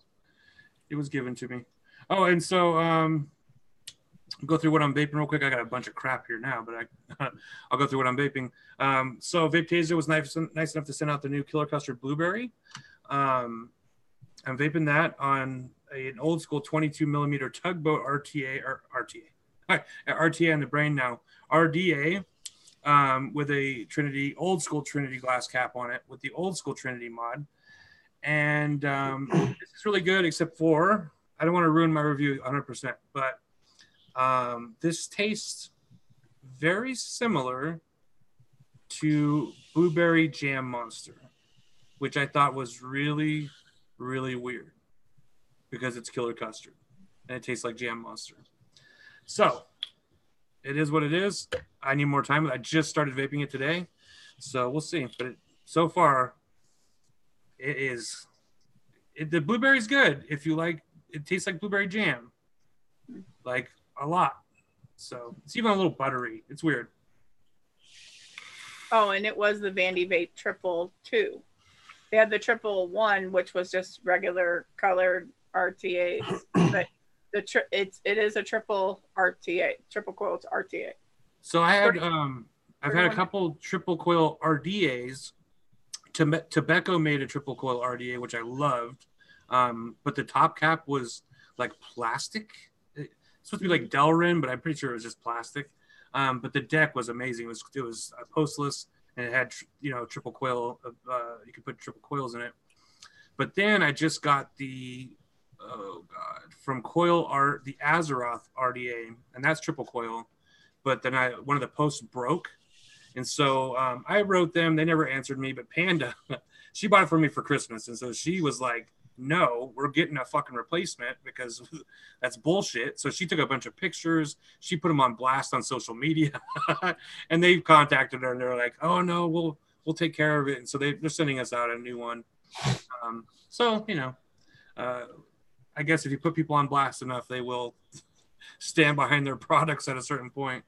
it was given to me. Oh, and so I'll go through what I'm vaping real quick. I got a bunch of crap here now, but I'll go through what I'm vaping. So Vape Taser was nice enough to send out the new Killer Custard Blueberry. I'm vaping that on an old school 22 millimeter tugboat RTA on the brain now. RDA with a Trinity, old school Trinity glass cap on it with the old school Trinity mod. And this is really good, except for, I don't want to ruin my review 100%, but this tastes very similar to Blueberry Jam Monster, which I thought was really, really weird because it's Killer Custard and it tastes like Jam Monster. So it is what it is. I need more time. I just started vaping it today, so we'll see. But so far, the blueberry's good. If you like, it tastes like blueberry jam, like a lot. So it's even a little buttery. It's weird. Oh, and it was the Vandy Vape Triple 2. They had the Triple 1, which was just regular colored RTAs, but it is a triple RTA, triple coil to RTA. So I had I've had a couple triple coil RDAs. Tobacco made a triple coil RDA, which I loved, but the top cap was like plastic. It's supposed to be like Delrin, but I'm pretty sure it was just plastic. But the deck was amazing. It was postless, and it had triple coil. You could put triple coils in it. But then I just got from Coil Art, the Azeroth RDA, and that's triple coil. But then one of the posts broke, and so I wrote them. They never answered me. But Panda, she bought it for me for Christmas, and so she was like, "No, we're getting a fucking replacement because that's bullshit." So she took a bunch of pictures. She put them on blast on social media, and they contacted her, and they're like, "Oh no, we'll take care of it." And so they're sending us out a new one. So I guess if you put people on blast enough, they will stand behind their products at a certain point.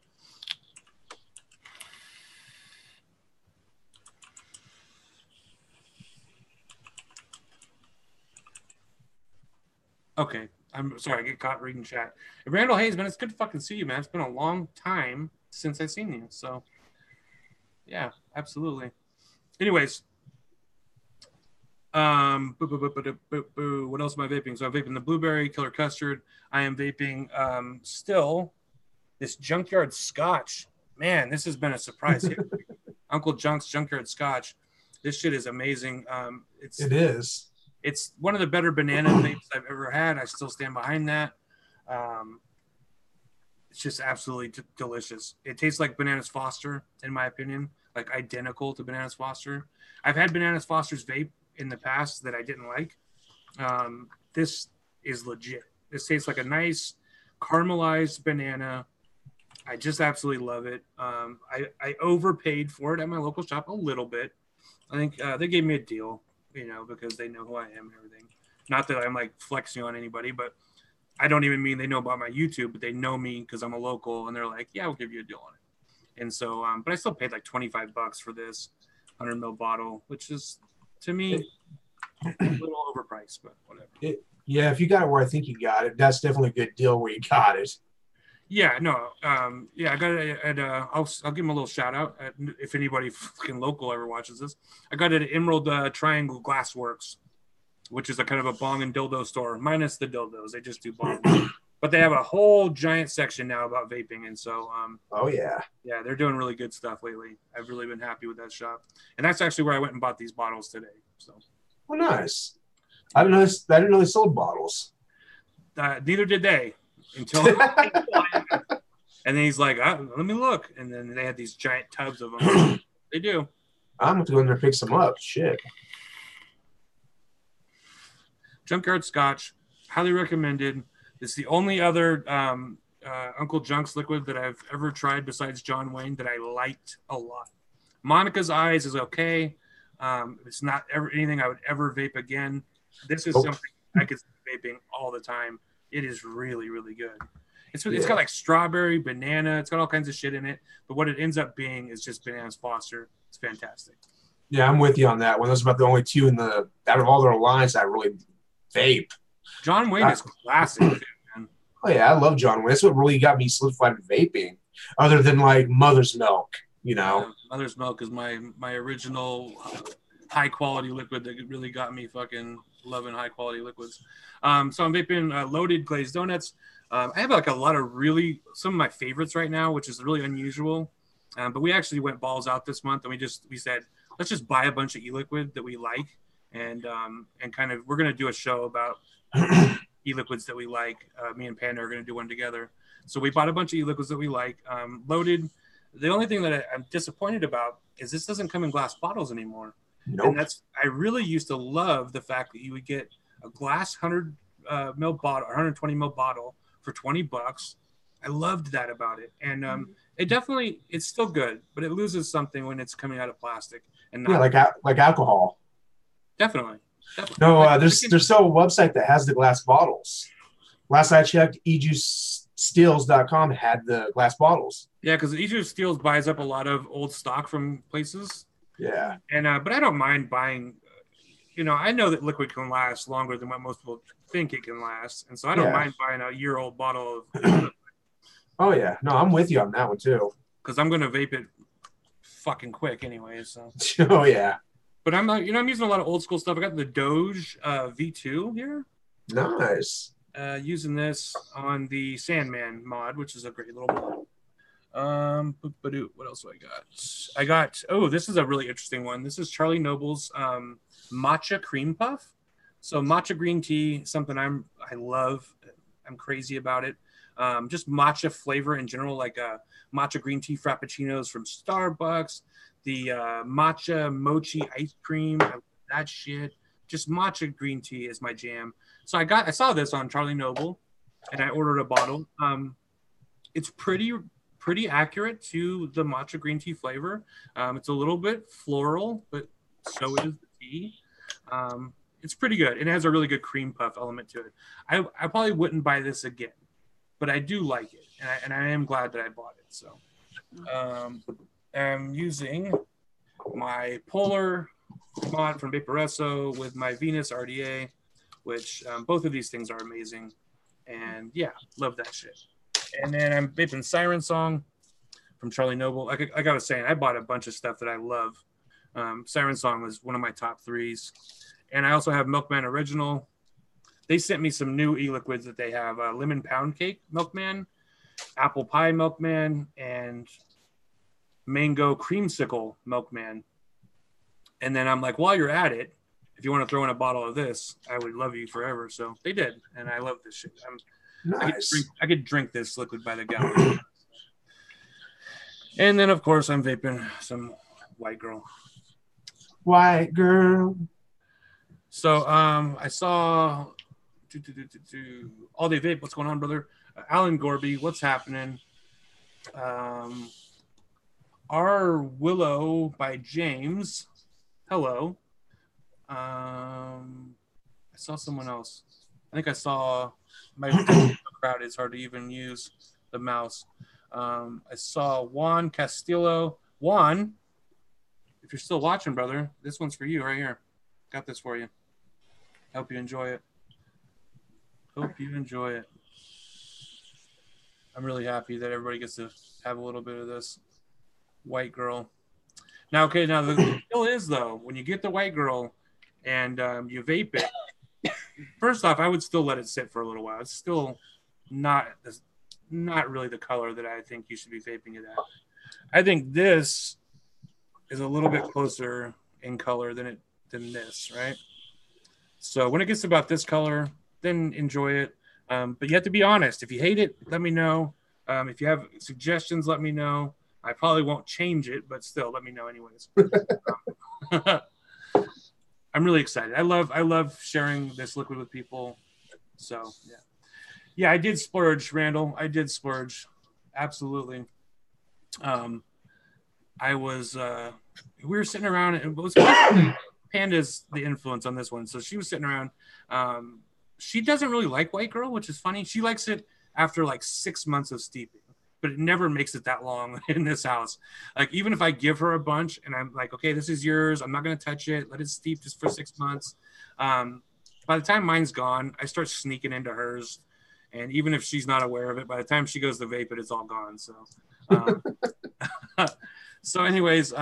Okay, I'm sorry, I get caught reading chat. Randall Hayes, man, it's good to fucking see you, man. It's been a long time since I've seen you. So, yeah, absolutely. Anyways, what else am I vaping? So I'm vaping the Blueberry Killer Custard. I am vaping still this Junkyard Scotch. Man, this has been a surprise hit. Uncle Junk's Junkyard Scotch. This shit is amazing. It is. It's one of the better banana vapes I've ever had. I still stand behind that. It's just absolutely delicious. It tastes like Bananas Foster, in my opinion, like identical to Bananas Foster. I've had Bananas Foster's vape in the past that I didn't like. This is legit. This tastes like a nice caramelized banana. I just absolutely love it. I overpaid for it at my local shop a little bit. I think they gave me a deal, because they know who I am and everything. Not that I'm like flexing on anybody, but I don't even mean they know about my YouTube, but they know me because I'm a local, and they're like, yeah, we'll give you a deal on it. And so, but I still paid like $25 for this 100 ml bottle, which is to me a little overpriced, but whatever. Yeah, if you got it where I think you got it, that's definitely a good deal where you got it. Yeah, no, I got it at, I'll give him a little shout out if anybody fucking local ever watches this. I got it at Emerald Triangle Glassworks, which is a kind of a bong and dildo store, minus the dildos. They just do bongs. But they have a whole giant section now about vaping, and so oh yeah, they're doing really good stuff lately. I've really been happy with that shop, and that's actually where I went and bought these bottles today. So, oh nice. I didn't know they sold bottles. Neither did they until. And then he's like, let me look, and then they had these giant tubs of them. They do. I'm going to go in there and pick some up. Shit. Junkyard Scotch, highly recommended. It's the only other Uncle Junk's liquid that I've ever tried besides John Wayne that I liked a lot. Monica's Eyes is okay. It's not anything I would ever vape again. This is something I could see vaping all the time. It is really, really good. It's got like strawberry, banana. It's got all kinds of shit in it. But what it ends up being is just Bananas Foster. It's fantastic. Yeah, I'm with you on that one. Those are about the only two out of all their lines that I really vape. John Wayne is classic, man. Oh yeah, I love John Wayne. That's what really got me solidified in vaping, other than like Mother's Milk. Mother's Milk is my original high quality liquid that really got me fucking loving high quality liquids. So I'm vaping Loaded Glazed Donuts. I have like a lot of some of my favorites right now, which is really unusual. But we actually went balls out this month, and we said let's just buy a bunch of e-liquid that we like, and kind of we're gonna do a show about e-liquids that we like. Me and Panda are gonna do one together. So we bought a bunch of e-liquids that we like. Loaded. The only thing that I'm disappointed about is this doesn't come in glass bottles anymore. Nope. And I really used to love the fact that you would get a glass 100 ml bottle or 120 ml bottle for $20. I loved that about it. And it's still good, but it loses something when it's coming out of plastic. And not, like alcohol. Definitely. No, there's still a website that has the glass bottles. Last I checked, ejuicesteals.com had the glass bottles. Yeah, because eJuice Steels buys up a lot of old stock from places. Yeah. And but I don't mind buying. I know that liquid can last longer than what most people think it can last, and so I don't mind buying a year-old bottle of. Oh yeah, no, I'm with you on that one too. Because I'm gonna vape it fucking quick anyway. So. Oh yeah. But I'm not. I'm using a lot of old school stuff. I got the Doge V2 here. Nice. Using this on the Sandman mod, which is a great little mod. What else do I got? This is a really interesting one. This is Charlie Noble's matcha cream puff. So matcha green tea, something I love. I'm crazy about it. Just matcha flavor in general, like matcha green tea frappuccinos from Starbucks, the matcha mochi ice cream, that shit. Just matcha green tea is my jam. So I saw this on Charlie Noble, and I ordered a bottle. It's pretty accurate to the matcha green tea flavor. It's a little bit floral, but so is the tea. It's pretty good. It has a really good cream puff element to it. I probably wouldn't buy this again, but I do like it, and I am glad that I bought it. So I'm using my Polar mod from Vaporesso with my Venus RDA, which both of these things are amazing. And yeah, love that shit. And then I'm vaping Siren Song from Charlie Noble. Like I was saying, I bought a bunch of stuff that I love. Siren Song was one of my top threes. And I also have Milkman Original. They sent me some new e-liquids that they have. Lemon Pound Cake Milkman, Apple Pie Milkman, and Mango Creamsicle Milkman. And then I'm like, while you're at it, if you want to throw in a bottle of this, I would love you forever. So they did. And I love this shit. Nice. I could drink this liquid by the gallon. And then, of course, I'm vaping some White Girl. White Girl. So I saw All Day Vape. What's going on, brother? Alan Gorby, what's happening? Our Willow by James. Hello. I saw someone else. I think I saw my crowd. It's hard to even use the mouse. I saw Juan Castillo. Juan, if you're still watching, brother, this one's for you right here. Got this for you. Hope you enjoy it. Hope you enjoy it. I'm really happy that everybody gets to have a little bit of this white girl. Now, okay, now the deal is, though, when you get the white girl and you vape it, first off, I would still let it sit for a little while. It's still not really the color that I think you should be vaping it at. I think this is a little bit closer in color than this, right? So when it gets about this color, then enjoy it. But you have to be honest. If you hate it, let me know. If you have suggestions, let me know. I probably won't change it, but still, let me know anyways. I'm really excited. I love sharing this liquid with people. So yeah, I did splurge, Randall. I did splurge, absolutely. I was we were sitting around, and it was Panda's the influence on this one. So she was sitting around. She doesn't really like white girl, which is funny. She likes it after like 6 months of steeping, but it never makes it that long in this house. Like, even if I give her a bunch and I'm like, okay, this is yours, I'm not going to touch it, let it steep just for 6 months. By the time mine's gone, I start sneaking into hers. And even if she's not aware of it, by the time she goes to vape it, it's all gone. So, so anyways,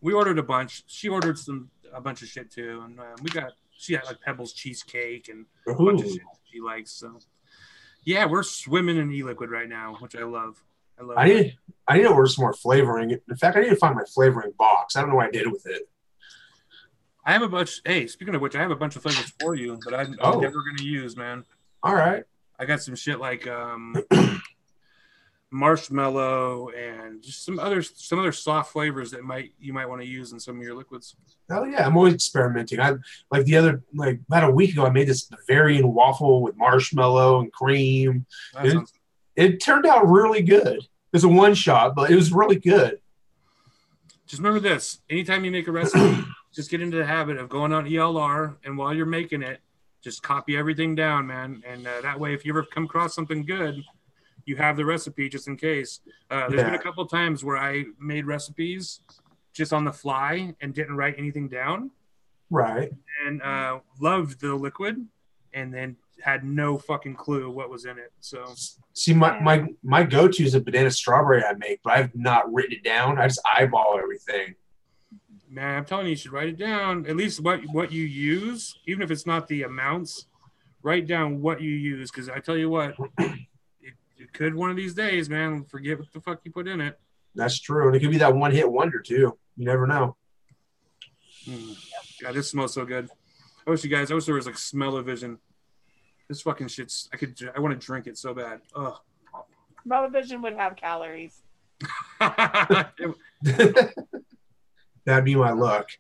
we ordered a bunch. She ordered a bunch of shit too. And she got like Pebbles cheesecake and a bunch of shit she likes. So yeah, we're swimming in e-liquid right now, which I love. I need to order some more flavoring. In fact, I need to find my flavoring box. I don't know what I did with it. I have a bunch. Hey, speaking of which, I have a bunch of flavors for you that I'm never going to use, man. All right. I got some shit like marshmallow and just some other soft flavors that you might want to use in some of your liquids. Oh yeah, I'm always experimenting. About a week ago, I made this Bavarian waffle with marshmallow and cream. It turned out really good. It was a one shot, but it was really good. Just remember this: anytime you make a recipe, just get into the habit of going on ELR, and while you're making it, just copy everything down, man. And that way, if you ever come across something good, you have the recipe just in case. There's been a couple of times where I made recipes just on the fly and didn't write anything down. Right. And loved the liquid and then had no fucking clue what was in it. So see, my go-to is a banana strawberry I make, but I've not written it down. I just eyeball everything. Man, I'm telling you should write it down. At least what you use, even if it's not the amounts, write down what you use. Because I tell you what, you could one of these days, man, forget what the fuck you put in it. That's true. And it could be that one-hit wonder, too. You never know. God, this smells so good. I wish there was like smell-o-vision. This fucking shit's, I want to drink it so bad. Ugh. Smell-o-vision would have calories. That'd be my luck.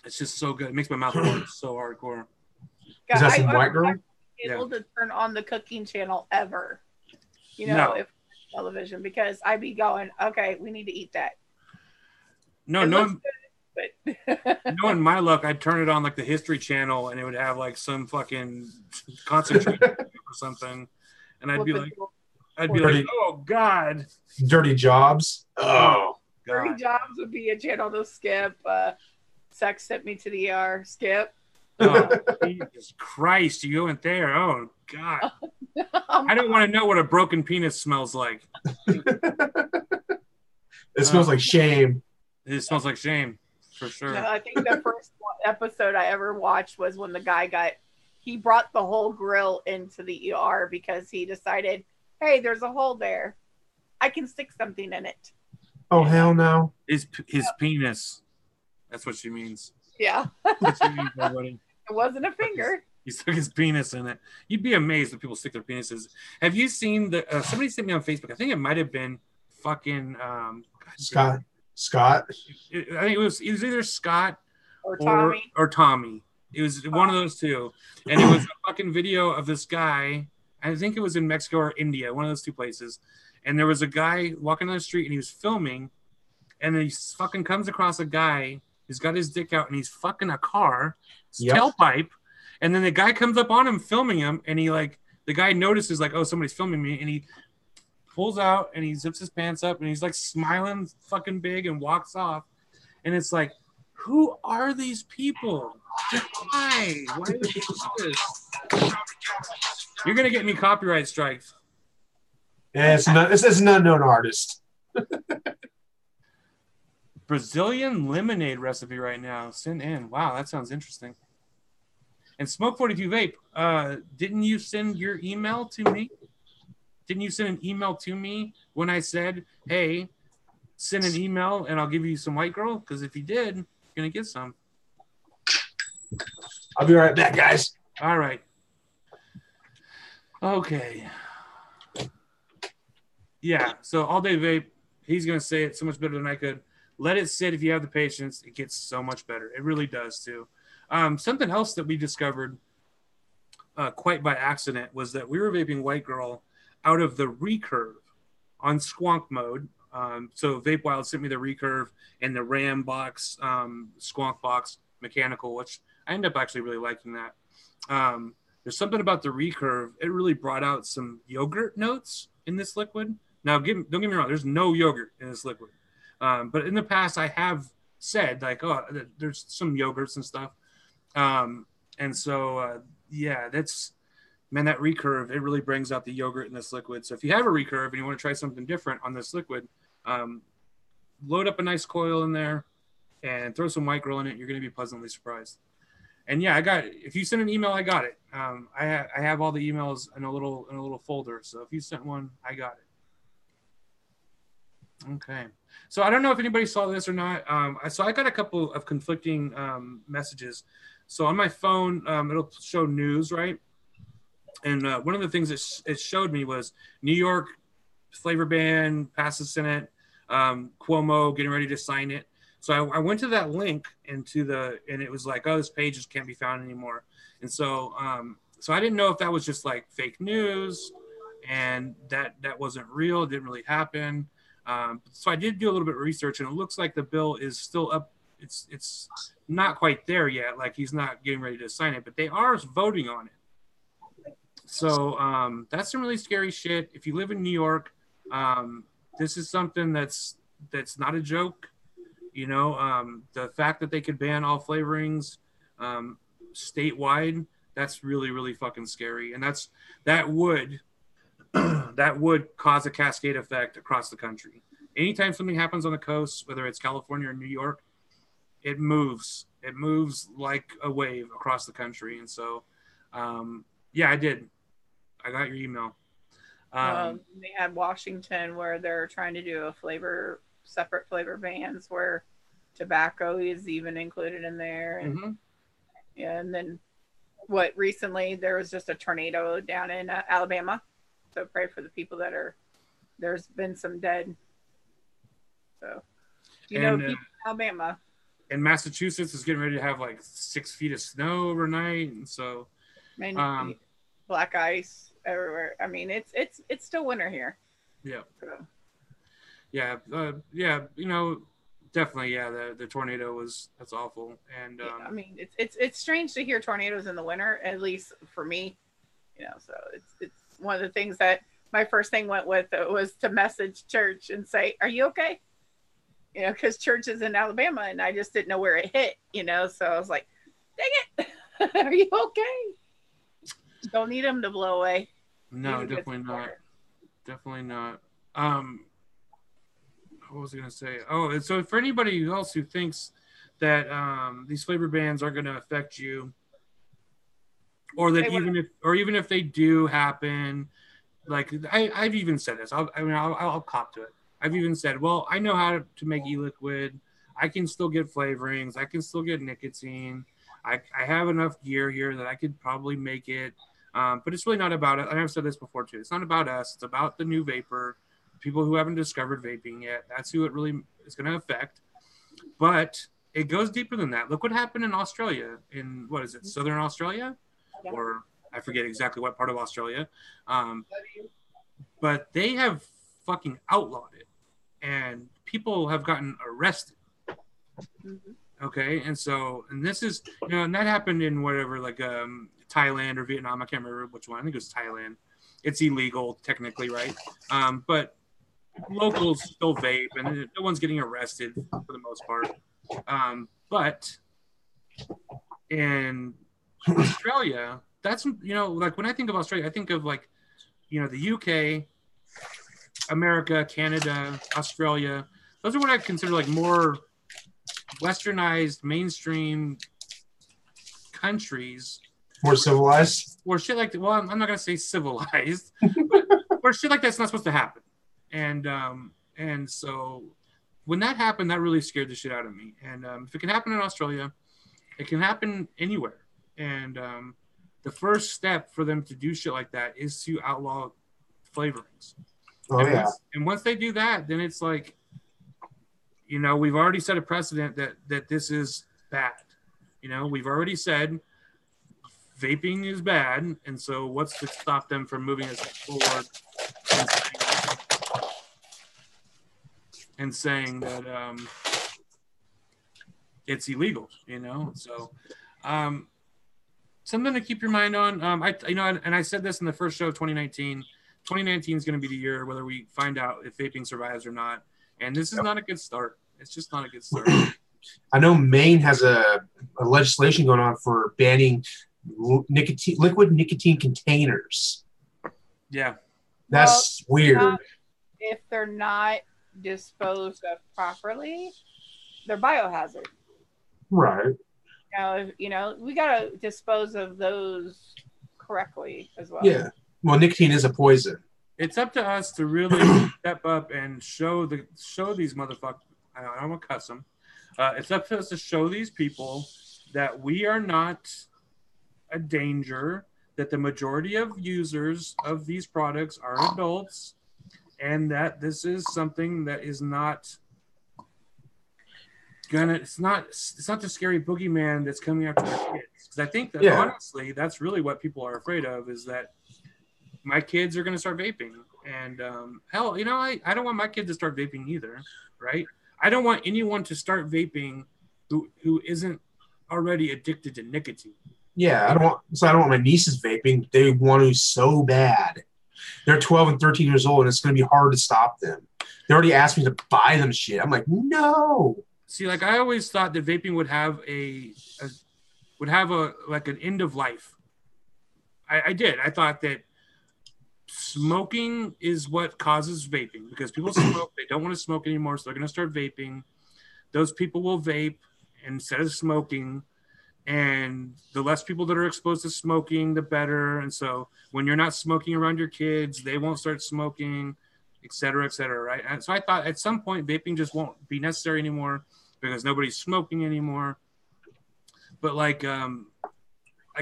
It's just so good. It makes my mouth water so hardcore. Is that some white girl? Able to turn on the cooking channel ever. If television, because I'd be going, okay, we need to eat that. Knowing my luck, I'd turn it on like the History Channel, and it would have like some fucking concentration or something, and I'd be like, oh God, Dirty Jobs. Oh, God. Dirty Jobs would be a channel to skip. Sex sent me to the ER. Skip. Oh, Jesus Christ, you went there. Oh, God. I don't want to know what a broken penis smells like. It smells like shame. It smells like shame, for sure. No, I think the first episode I ever watched was when the guy he brought the whole grill into the ER because he decided, hey, there's a hole there. I can stick something in it. Oh, hell no. His penis. That's what she means. Yeah. That's what she means, everybody. It wasn't a finger. He stuck his penis in it. You'd be amazed when people stick their penises. Have you seen somebody sent me on Facebook? I think it might have been fucking Scott. I think it was either Scott Or Tommy. or Tommy. It was one of those two. And it was a fucking video of this guy. I think it was in Mexico or India, one of those two places. And there was a guy walking on the street and he was filming. And then he fucking comes across a guy. He's got his dick out and he's fucking a car. Tailpipe. And then the guy comes up on him filming him. And the guy notices like, oh, somebody's filming me. And he pulls out and he zips his pants up and he's like smiling fucking big and walks off. And it's like, who are these people? Why? Why do they do this? You're gonna get me copyright strikes. Yeah, this is an unknown artist. Brazilian lemonade recipe right now. Send in. Wow, that sounds interesting. And Smoke 42 Vape, didn't you send your email to me? Didn't you send an email to me when I said, hey, send an email and I'll give you some White Girl? Because if you did, you're gonna get some. I'll be right back, guys. All right. Okay. Yeah, so All Day Vape, he's going to say it so much better than I could. Let it sit if you have the patience. It gets so much better. It really does, too. Something else that we discovered quite by accident was that we were vaping White Girl out of the recurve on squonk mode. So Vape Wild sent me the recurve and the RAM box, squonk box mechanical, which I ended up actually really liking that. There's something about the recurve. It really brought out some yogurt notes in this liquid. Now, don't get me wrong. There's no yogurt in this liquid. But in the past, I have said, like, oh, there's some yogurts and stuff. And so, yeah, that recurve, it really brings out the yogurt in this liquid. So if you have a recurve and you want to try something different on this liquid, load up a nice coil in there and throw some White Girl in it. You're going to be pleasantly surprised. And yeah, if you send an email, I got it. I have all the emails in a little folder. So if you sent one, I got it. Okay. So I don't know if anybody saw this or not. So I got a couple of conflicting messages. So on my phone, it'll show news, right? And one of the things it showed me was New York flavor ban passed the Senate, Cuomo getting ready to sign it. So I went to that link and it was like, oh, this page just can't be found anymore. And so I didn't know if that was just like fake news and that wasn't real. It didn't really happen. So I did do a little bit of research and it looks like the bill is still up. It's not quite there yet. Like he's not getting ready to sign it, but they are voting on it. So that's some really scary shit. If you live in New York, this is something that's not a joke. You know, the fact that they could ban all flavorings statewide, that's really, really fucking scary. And that would cause a cascade effect across the country. Anytime something happens on the coast, whether it's California or New York, it moves like a wave across the country. And so, yeah, I got your email. They had Washington where they're trying to do separate flavor bans where tobacco is even included in there. And yeah, and then recently there was just a tornado down in Alabama. So pray for the people there's been some dead. So, people in Alabama. And Massachusetts is getting ready to have like 6 feet of snow overnight. And so, black ice everywhere. I mean, it's still winter here. Yeah. So. Yeah. You know, definitely. Yeah. The tornado that's awful. And, yeah, I mean, it's strange to hear tornadoes in the winter, at least for me, you know, so it's one of the things that my first thing went with was to message church and say, are you okay? You know, because church is in Alabama and I just didn't know where it hit, you know, so I was like, dang it, are you okay? Don't need them to blow away. No, definitely not. Definitely not. What was I going to say? Oh, and so for anybody else who thinks that these flavor bans are going to affect you, or that even if they do happen, like I've even said this. I'll cop to it. I've even said, well, I know how to make e-liquid. I can still get flavorings. I can still get nicotine. I have enough gear here that I could probably make it. But it's really not about it. And I've said this before too. It's not about us. It's about the new vapor, people who haven't discovered vaping yet. That's who it really is going to affect. But it goes deeper than that. Look what happened in Australia, in what is it, Southern Australia? Yeah. Or I forget exactly what part of Australia. But they have fucking outlawed it. And people have gotten arrested. Mhm. Okay. And this is, and that happened in whatever, like Thailand or Vietnam. I can't remember which one. I think it was Thailand. It's illegal, technically, right? But locals still vape, and no one's getting arrested for the most part. But in Australia, that's, like when I think of Australia, I think of like, the UK, America, Canada, Australia. Those are what I consider like more westernized, mainstream countries. More civilized? Or shit like that. Well, I'm not going to say civilized, but where shit like that's not supposed to happen. And so when that happened, that really scared the shit out of me. And if it can happen in Australia, it can happen anywhere. And the first step for them to do shit like that is to outlaw flavorings. Oh, yeah. Once they do that, then it's like, we've already set a precedent that this is bad. We've already said vaping is bad. And so what's to stop them from moving us forward and saying that it's illegal, So something to keep your mind on. And I said this in the first show of 2019. 2019 is going to be the year whether we find out if vaping survives or not. And this is not a good start. It's just not a good start. I know Maine has a legislation going on for banning liquid nicotine containers. Yeah. That's weird. If they're not disposed of properly, they're biohazard. Right. We got to dispose of those correctly as well. Yeah. Well, nicotine is a poison. It's up to us to really step up and show these motherfuckers. I don't want to cuss them. It's up to us to show these people that we are not a danger, that the majority of users of these products are adults, and that this is something that is not it's not the scary boogeyman that's coming after their kids. Because I think that honestly, that's really what people are afraid of, is that my kids are going to start vaping. And hell, I don't want my kid to start vaping either, right? I don't want anyone to start vaping who isn't already addicted to nicotine. Yeah, I don't want my nieces vaping. They want to so bad. They're 12 and 13 years old, and it's going to be hard to stop them. They already asked me to buy them shit. I'm like, no. See, like I always thought that vaping would have an end of life. I did. I thought that smoking is what causes vaping, because people smoke, they don't want to smoke anymore, so they're going to start vaping. Those people will vape instead of smoking, and the less people that are exposed to smoking, the better. And so when you're not smoking around your kids, they won't start smoking, et cetera, right? And so I thought at some point vaping just won't be necessary anymore because nobody's smoking anymore. But like I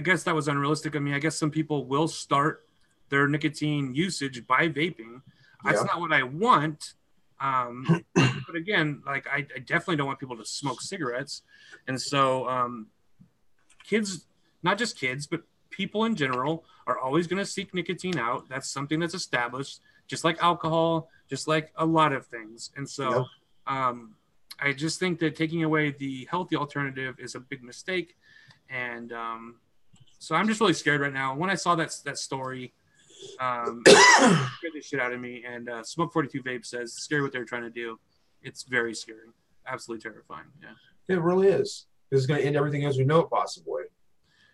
guess that was unrealistic. I mean, I guess some people will start their nicotine usage by vaping. That's not what I want. But again, like I definitely don't want people to smoke cigarettes. And so kids, not just kids, but people in general are always going to seek nicotine out. That's something that's established, just like alcohol, just like a lot of things. And so I just think that taking away the healthy alternative is a big mistake. And so I'm just really scared right now. When I saw that story, it scared the shit out of me. And Smoke 42 Vape says, scary what they're trying to do. It's very scary. Absolutely terrifying. Yeah. It really is. This is going to end everything as we know it possibly.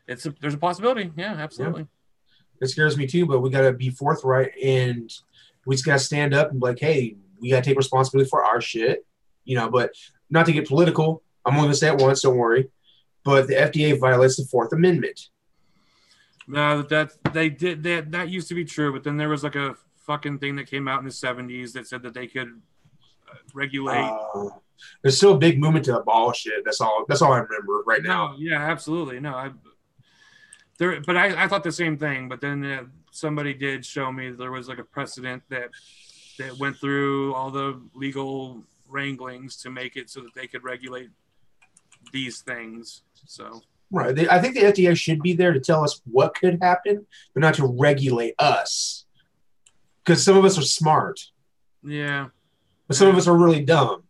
There's a possibility. Yeah, absolutely. Yeah. It scares me too, but we got to be forthright, and we just got to stand up and be like, hey, we got to take responsibility for our shit, but not to get political. I'm only going to say it once, don't worry. But the FDA violates the Fourth Amendment. No, that used to be true, but then there was like a fucking thing that came out in the 70s that said that they could regulate. There's still a big movement to abolish it. That's all I remember right now. No, yeah, absolutely. No, I thought the same thing, but then somebody did show me there was like a precedent that went through all the legal wranglings to make it so that they could regulate these things. So right. I think the FDA should be there to tell us what could happen, but not to regulate us. Because some of us are smart, yeah, but some of us are really dumb.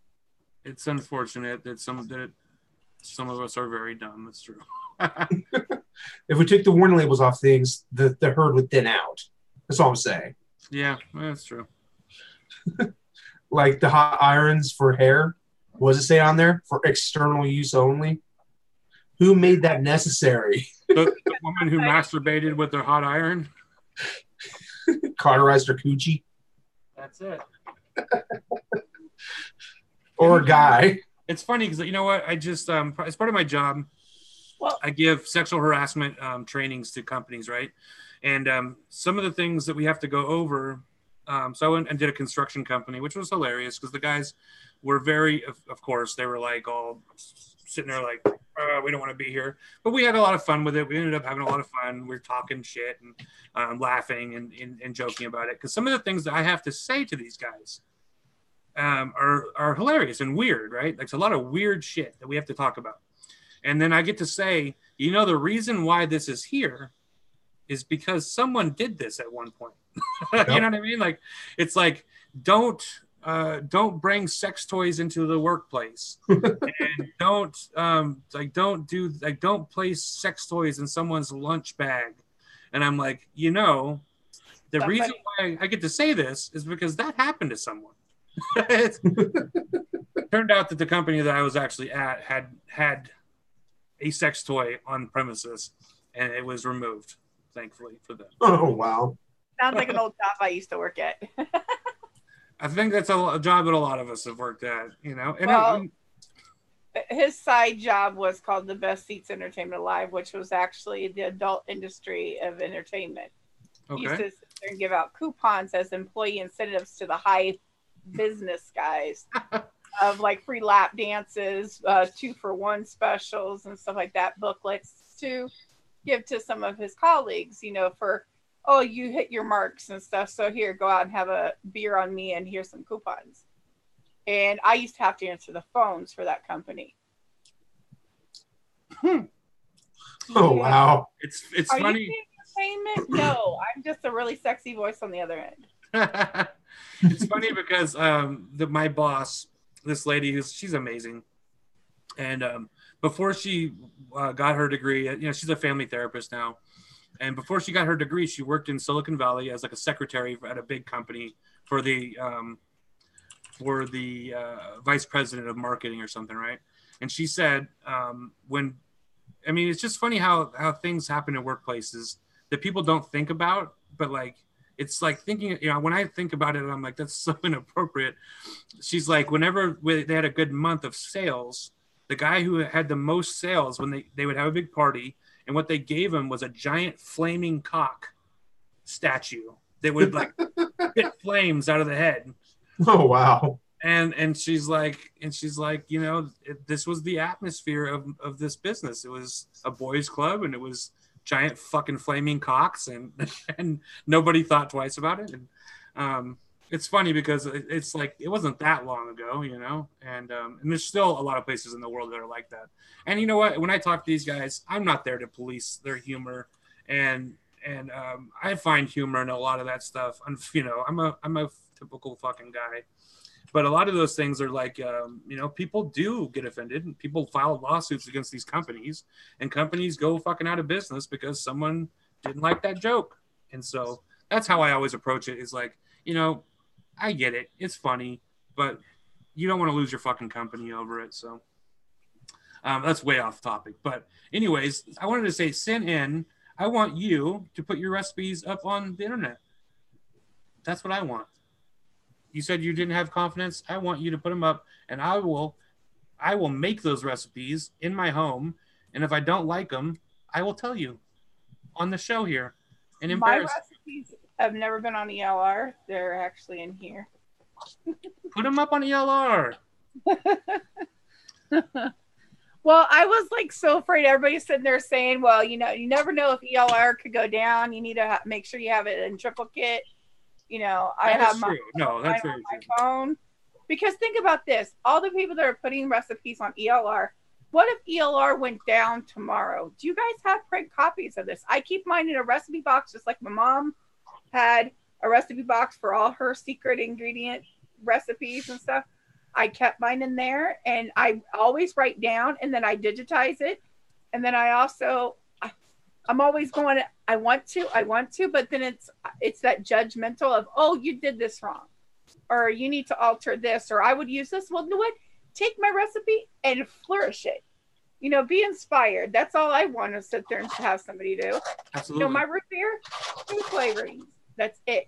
it's unfortunate that some of us are very dumb. That's true. If we took the warning labels off things, the herd would thin out. That's all I'm saying. Yeah, that's true. Like the hot irons for hair. What does it say on there? For external use only? Who made that necessary? The woman who masturbated with her hot iron. Cauterized her coochie? That's it. Or a guy. It's funny because, you know what? I just, as part of my job, Well, I give sexual harassment trainings to companies, right? And some of the things that we have to go over, so I went and did a construction company, which was hilarious because the guys were very, of course, they were like all sitting there like, we don't want to be here. But we had a lot of fun with it. We ended up having a lot of fun. We were talking shit and laughing and joking about it. Because some of the things that I have to say to these guys are hilarious and weird, right? Like, it's a lot of weird shit that we have to talk about. And then I get to say, you know, the reason why this is here is because someone did this at one point. Yep. You know what I mean? Like, it's like, don't bring sex toys into the workplace, and don't place sex toys in someone's lunch bag. And I'm like, you know, the reason why I get to say this is because that happened to someone. It turned out that the company that I was actually at had a sex toy on premises, and it was removed, thankfully, for them. Oh, wow. Sounds like an old job I used to work at. I think that's a job that a lot of us have worked at, you know. And well, his side job was called the Best Seats Entertainment Alive, which was actually the adult industry of entertainment. okay. He used to sit there and give out coupons as employee incentives to the high business guys of like free lap dances, 2-for-1 specials and stuff like that, booklets to give to some of his colleagues, you know, for, oh, you hit your marks and stuff. So here, go out and have a beer on me and here's some coupons. And I used to have to answer the phones for that company. Oh, wow. It's Are funny. you entertainment? No, I'm just a really sexy voice on the other end. It's funny because my boss, this lady, she's amazing. And before she got her degree, you know, she's a family therapist now. And before she got her degree, she worked in Silicon Valley as like a secretary at a big company for the vice president of marketing or something, right? And she said, it's just funny how things happen in workplaces that people don't think about, but like, it's like thinking, you know, when I think about it, I'm like, that's so inappropriate. She's like, whenever they had a good month of sales, the guy who had the most sales, when they would have a big party, and what they gave him was a giant flaming cock statue that would like spit flames out of the head. Oh, wow. And she's like, you know, this was the atmosphere of this business. It was a boys' club, and it was giant fucking flaming cocks, and nobody thought twice about it. And it's funny because it's like, it wasn't that long ago, you know, and there's still a lot of places in the world that are like that. And you know what? When I talk to these guys, I'm not there to police their humor, and I find humor in a lot of that stuff. And you know, I'm a typical fucking guy. But a lot of those things are like, you know, people do get offended, and people file lawsuits against these companies, and companies go fucking out of business because someone didn't like that joke. And so that's how I always approach it, is like, you know, I get it. It's funny, but you don't want to lose your fucking company over it. So that's way off topic. But anyways, I wanted to say, send in. I want you to put your recipes up on the internet. That's what I want. You said you didn't have confidence. I want you to put them up, and I will make those recipes in my home. And if I don't like them, I will tell you on the show here. And my recipes have never been on ELR. They're actually in here. Put them up on ELR. Well, I was like so afraid. Everybody's sitting there saying, well, you know, you never know if ELR could go down. You need to make sure you have it in triplicate. You know, I have my phone. Because think about this. All the people that are putting recipes on ELR what if ELR went down tomorrow? Do you guys have print copies of this? I keep mine in a recipe box, just like my mom had a recipe box for all her secret ingredient recipes and stuff. I kept mine in there, and I always write down, and then I digitize it. And then I'm always going, I want to, but then it's that judgmental of, oh, you did this wrong, or you need to alter this, or I would use this. Well, you know what? Take my recipe and flourish it. You know, be inspired. That's all I want to sit there and have somebody do. Absolutely. You know, my root beer, 2 flavorings. That's it.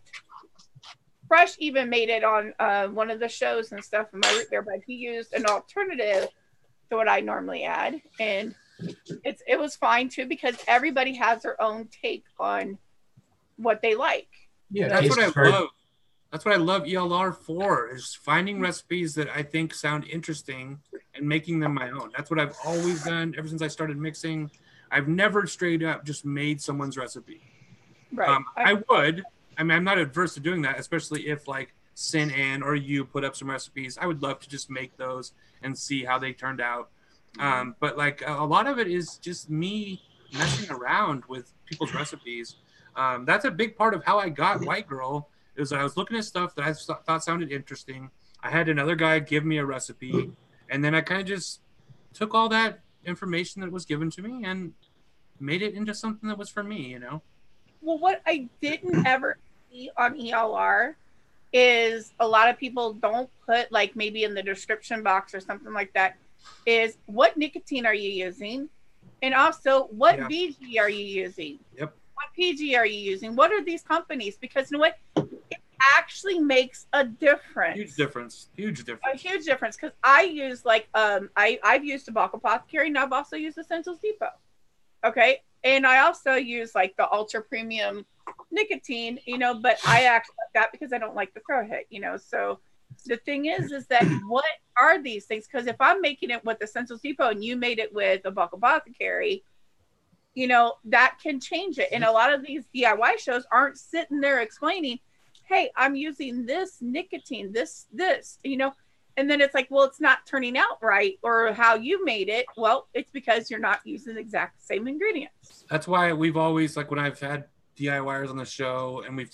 Fresh even made it on one of the shows and stuff in my root beer, but he used an alternative to what I normally add, and it was fine too, because everybody has their own take on what they like. Yeah, that's what I love. That's what I love ELR for, is finding recipes that I think sound interesting and making them my own. That's what I've always done ever since I started mixing. I've never straight up just made someone's recipe. Right. I'm not adverse to doing that, especially if like Sin Ann or you put up some recipes. I would love to just make those and see how they turned out. But like a lot of it is just me messing around with people's recipes. That's a big part of how I got White Girl. Is I was looking at stuff that I thought sounded interesting. I had another guy give me a recipe, and then I kind of just took all that information that was given to me and made it into something that was for me, you know? Well, what I didn't ever see on ELR is a lot of people don't put, like maybe in the description box or something like that, is what nicotine are you using? And also, what VG are you using? Yep. What PG are you using? What are these companies? Because you know what? It actually makes a difference. Huge difference. A huge difference. Because I use like I've used Tobacco Apothecary, and I've also used Essentials Depot. Okay. And I also use like the ultra premium nicotine, you know, but I actually like that because I don't like the throat hit, you know. So the thing is that what are these things? Because if I'm making it with Essentials Depot and you made it with Tobacco Apothecary, you know, that can change it. And a lot of these DIY shows aren't sitting there explaining, hey, I'm using this nicotine, this, you know, and then it's like, well, it's not turning out right, or how you made it. Well, it's because you're not using the exact same ingredients. That's why we've always, like when I've had DIYers on the show and we've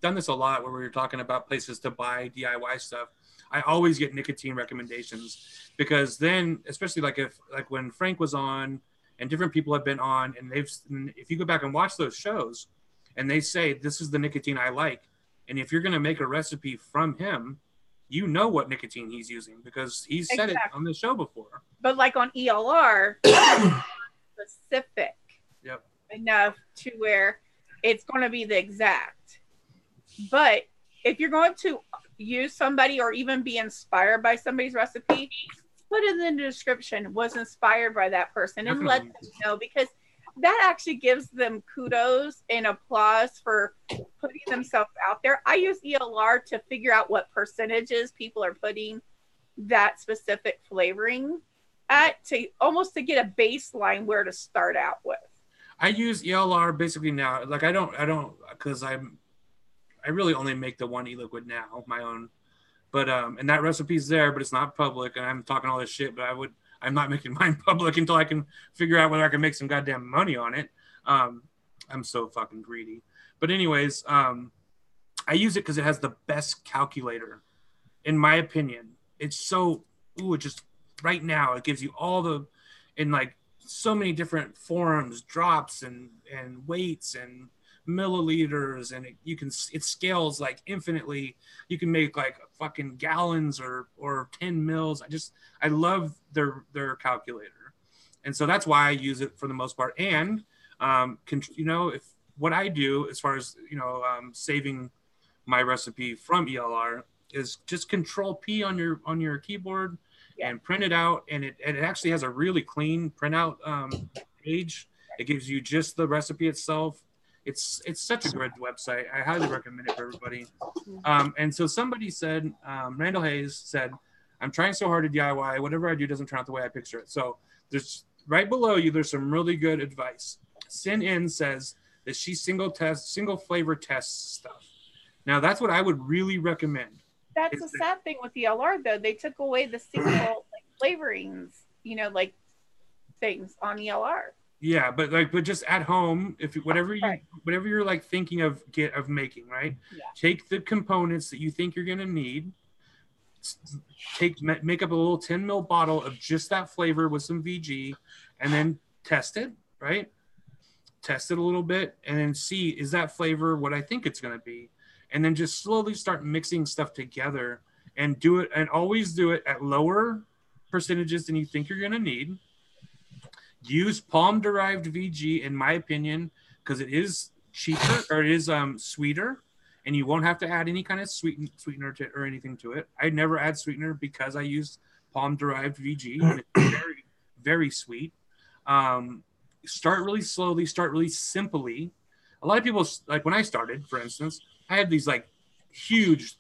done this a lot where we were talking about places to buy DIY stuff. I always get nicotine recommendations, because then, especially like when Frank was on, and different people have been on, and if you go back and watch those shows, and they say, this is the nicotine I like. And if you're going to make a recipe from him, you know what nicotine he's using, because he's said it on the show before. But like on ELR, specific enough to where it's going to be the exact. But if you're going to use somebody or even be inspired by somebody's recipe, put it in the description, was inspired by that person, and let them know, because that actually gives them kudos and applause for putting themselves out there. I use ELR to figure out what percentages people are putting that specific flavoring at, to get a baseline where to start out with. I use ELR basically now. Like I don't, because I really only make the one e-liquid now, my own. But and that recipe's there, but it's not public. And I'm talking all this shit, but I'm not making mine public until I can figure out whether I can make some goddamn money on it. I'm so fucking greedy. But anyways, I use it because it has the best calculator, in my opinion. It's so it just right now it gives you all the, in like so many different forms, drops and weights and milliliters, and it scales like infinitely. You can make like fucking gallons or 10 mils. I love their calculator, and so that's why I use it for the most part. And if what I do as far as saving my recipe from ELR is just Control P on your keyboard and print it out, and it actually has a really clean printout page. It gives you just the recipe itself. It's such a good website. I highly recommend it for everybody. And so somebody said, Randall Hayes said, I'm trying so hard to DIY. Whatever I do doesn't turn out the way I picture it. So there's right below you, there's some really good advice. Sin In says that she single flavor tests stuff. Now that's what I would really recommend. That's the sad thing with ELR though. They took away the single flavorings, like things on ELR. Yeah, but just at home, if whatever you're like thinking of making, right? Yeah. Take the components that you think you're gonna need. Make up a little 10 ml bottle of just that flavor with some VG, and then test it, right? Test it a little bit, and then see, is that flavor what I think it's gonna be? And then just slowly start mixing stuff together, and do it, and always do it at lower percentages than you think you're gonna need. Use palm-derived VG, in my opinion, because it is cheaper, or it is sweeter, and you won't have to add any kind of sweetener or anything to it. I never add sweetener because I use palm-derived VG, and it's very, very sweet. Start really slowly, start really simply. A lot of people, like when I started, for instance, I had these like huge,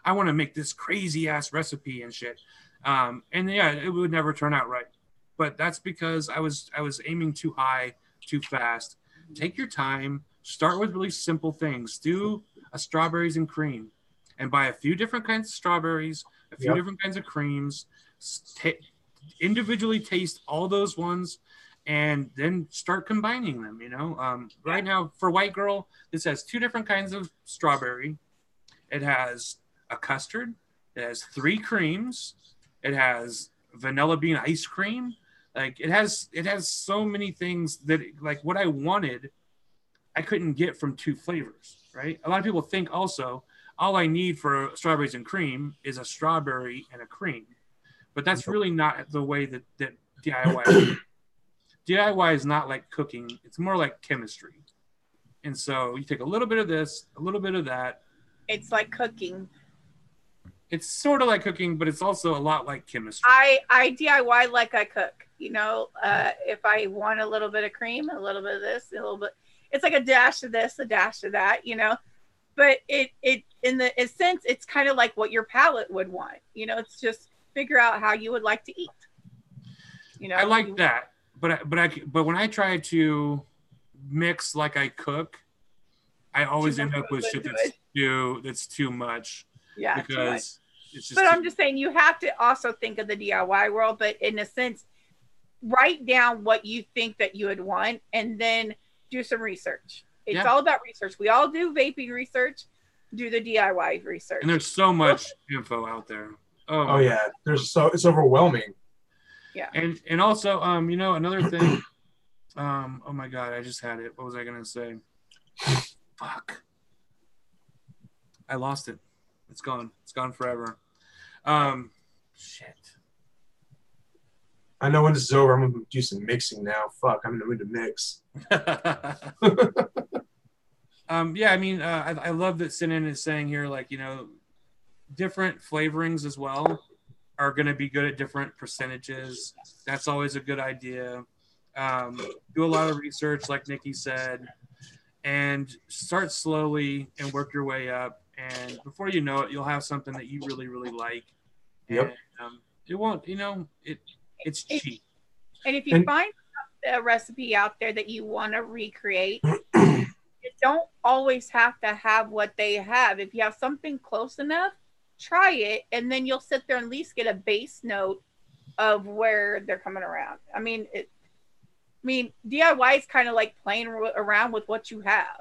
I want to make this crazy-ass recipe and shit. And yeah, it would never turn out right. But that's because I was aiming too high, too fast. Take your time. Start with really simple things. Do a strawberries and cream, and buy a few different kinds of strawberries, a few different kinds of creams. Individually taste all those ones, and then start combining them. You know, right now for White Girl, this has 2 different kinds of strawberry. It has a custard. It has 3 creams. It has vanilla bean ice cream. Like it has so many things that like what I wanted, I couldn't get from 2 flavors, right? A lot of people think also all I need for strawberries and cream is a strawberry and a cream, but that's really not the way that DIY is. DIY is not like cooking. It's more like chemistry. And so you take a little bit of this, a little bit of that. It's like cooking. It's sort of like cooking, but it's also a lot like chemistry. I DIY like I cook. You know, if I want a little bit of cream, a little bit of this, a little bit, it's like a dash of this, a dash of that, you know. But it in a sense, it's kind of like what your palate would want. You know, it's just figure out how you would like to eat. You know, I like that, but when I try to mix like I cook, I always end up with shit that's too much. Yeah, because it's just. But I'm just saying, you have to also think of the DIY world, but in a sense, write down what you think that you would want, and then do some research. It's all about research. We all do vaping research. Do the DIY research. And there's so much info out there. Oh yeah, it's overwhelming. Yeah. And also, you know, another thing. Oh my God, I just had it. What was I gonna say? Fuck. I lost it. It's gone. It's gone forever. Shit. I know when this is over, I'm gonna do some mixing now. Fuck, I'm gonna mix. Yeah, I mean, I love that Sinan is saying here, like, you know, different flavorings as well are going to be good at different percentages. That's always a good idea. Do a lot of research, like Nikki said, and start slowly and work your way up. And before you know it, you'll have something that you really, really like. Yep. And, it won't, you know, it's cheap. And if you find a recipe out there that you want to recreate, you don't always have to have what they have. If you have something close enough, try it, and then you'll sit there and at least get a base note of where they're coming around. I mean, DIY is kind of like playing around with what you have.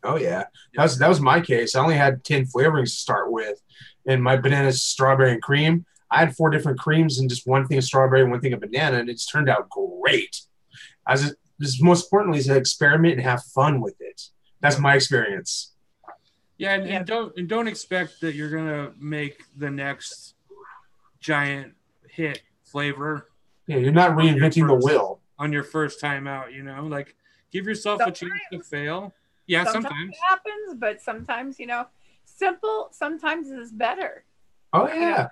Oh yeah, that was my case. I only had 10 flavorings to start with, and my banana, strawberry, and cream. I had 4 different creams and just one thing of strawberry and one thing of banana, and it's turned out great. Most importantly is to experiment and have fun with it. That's my experience. Yeah, and don't expect that you're gonna make the next giant hit flavor. Yeah, you're not reinventing the wheel on your first time out. You know, like give yourself a chance to fail. Yeah, sometimes it happens, but sometimes, you know, simple sometimes is better. Oh yeah. You know,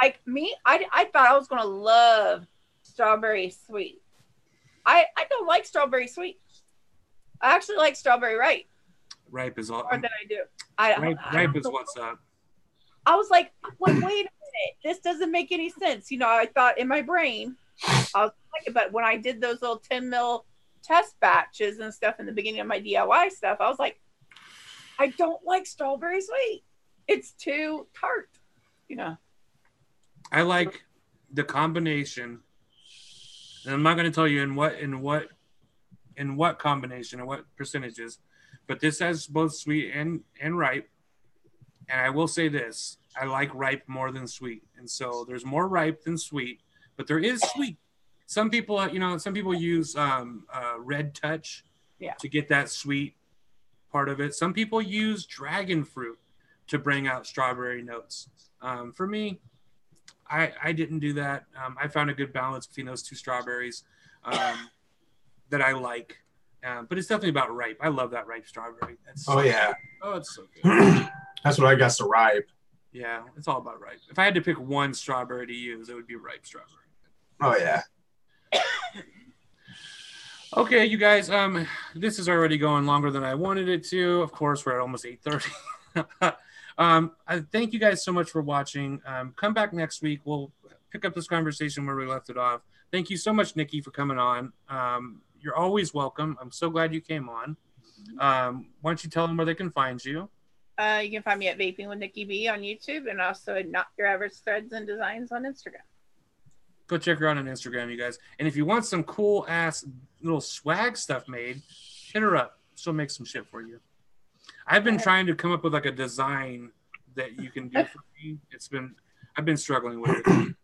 like me, I thought I was gonna love strawberry sweet. I don't like strawberry sweet. I actually like strawberry ripe. Ripe is all. More than I do. Ripe is what's up. I was like, wait a minute, this doesn't make any sense. You know, I thought in my brain, I was like, but when I did those little 10 mil test batches and stuff in the beginning of my DIY stuff, I was like, I don't like strawberry sweet. It's too tart, you know. I like the combination And I'm not going to tell you in what combination and what percentages, but this has both sweet and ripe. And I will say this, I like ripe more than sweet. And so there's more ripe than sweet, but there is sweet. Some people, some people use red touch to get that sweet part of it. Some people use dragon fruit to bring out strawberry notes. For me, I didn't do that. I found a good balance between those two strawberries that I like. But it's definitely about ripe. I love that ripe strawberry. It's so good. Oh, it's so good. That's what I got to ripe. Yeah, it's all about ripe. If I had to pick one strawberry to use, it would be ripe strawberry. Oh, yeah. Okay, you guys, this is already going longer than I wanted it to. Of course, we're at almost 8:30. I thank you guys so much for watching. Come back next week. We'll pick up this conversation where we left it off. Thank you so much, Nikki, for coming on. You're always welcome. I'm so glad you came on. Why don't you tell them where they can find you? You can find me at Vaping with Nikki B on YouTube and also at Not Your Average Threads and Designs on Instagram. Go check her out on Instagram, you guys. And if you want some cool ass little swag stuff made, hit her up. She'll make some shit for you. I've been trying to come up with like a design that you can do for me. I've been struggling with it.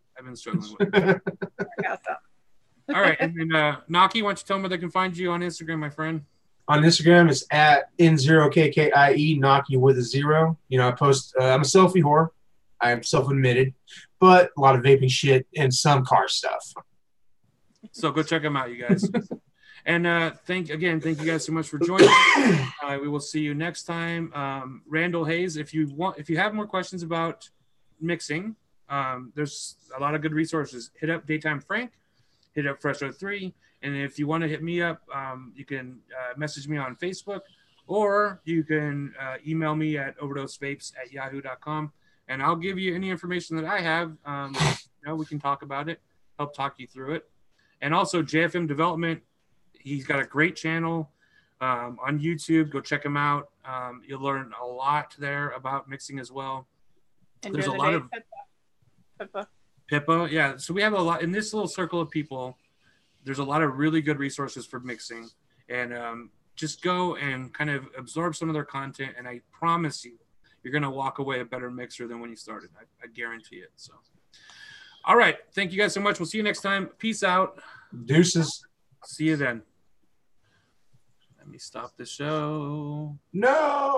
All right. And then Naki, why don't you tell them where they can find you on Instagram, my friend? On Instagram, it's at N0KKIE, Naki with a 0. I post, I'm a selfie whore. I'm self-admitted, but a lot of vaping shit and some car stuff. So go check them out, you guys. And thank you guys so much for joining. We will see you next time. Randall Hayes, if you have more questions about mixing, there's a lot of good resources. Hit up Daytime Frank, hit up Fresh03, and if you want to hit me up, you can message me on Facebook, or you can email me at overdosevapes@yahoo.com. And I'll give you any information that I have. We can talk about it, help talk you through it. And also JFM Development, he's got a great channel on YouTube. Go check him out. You'll learn a lot there about mixing as well. And there's a lot of Pippa. Yeah. So we have a lot in this little circle of people. There's a lot of really good resources for mixing, and just go and kind of absorb some of their content. And I promise you, you're going to walk away a better mixer than when you started. I guarantee it. So, all right. Thank you guys so much. We'll see you next time. Peace out. Deuces. See you then. Let me stop the show. No.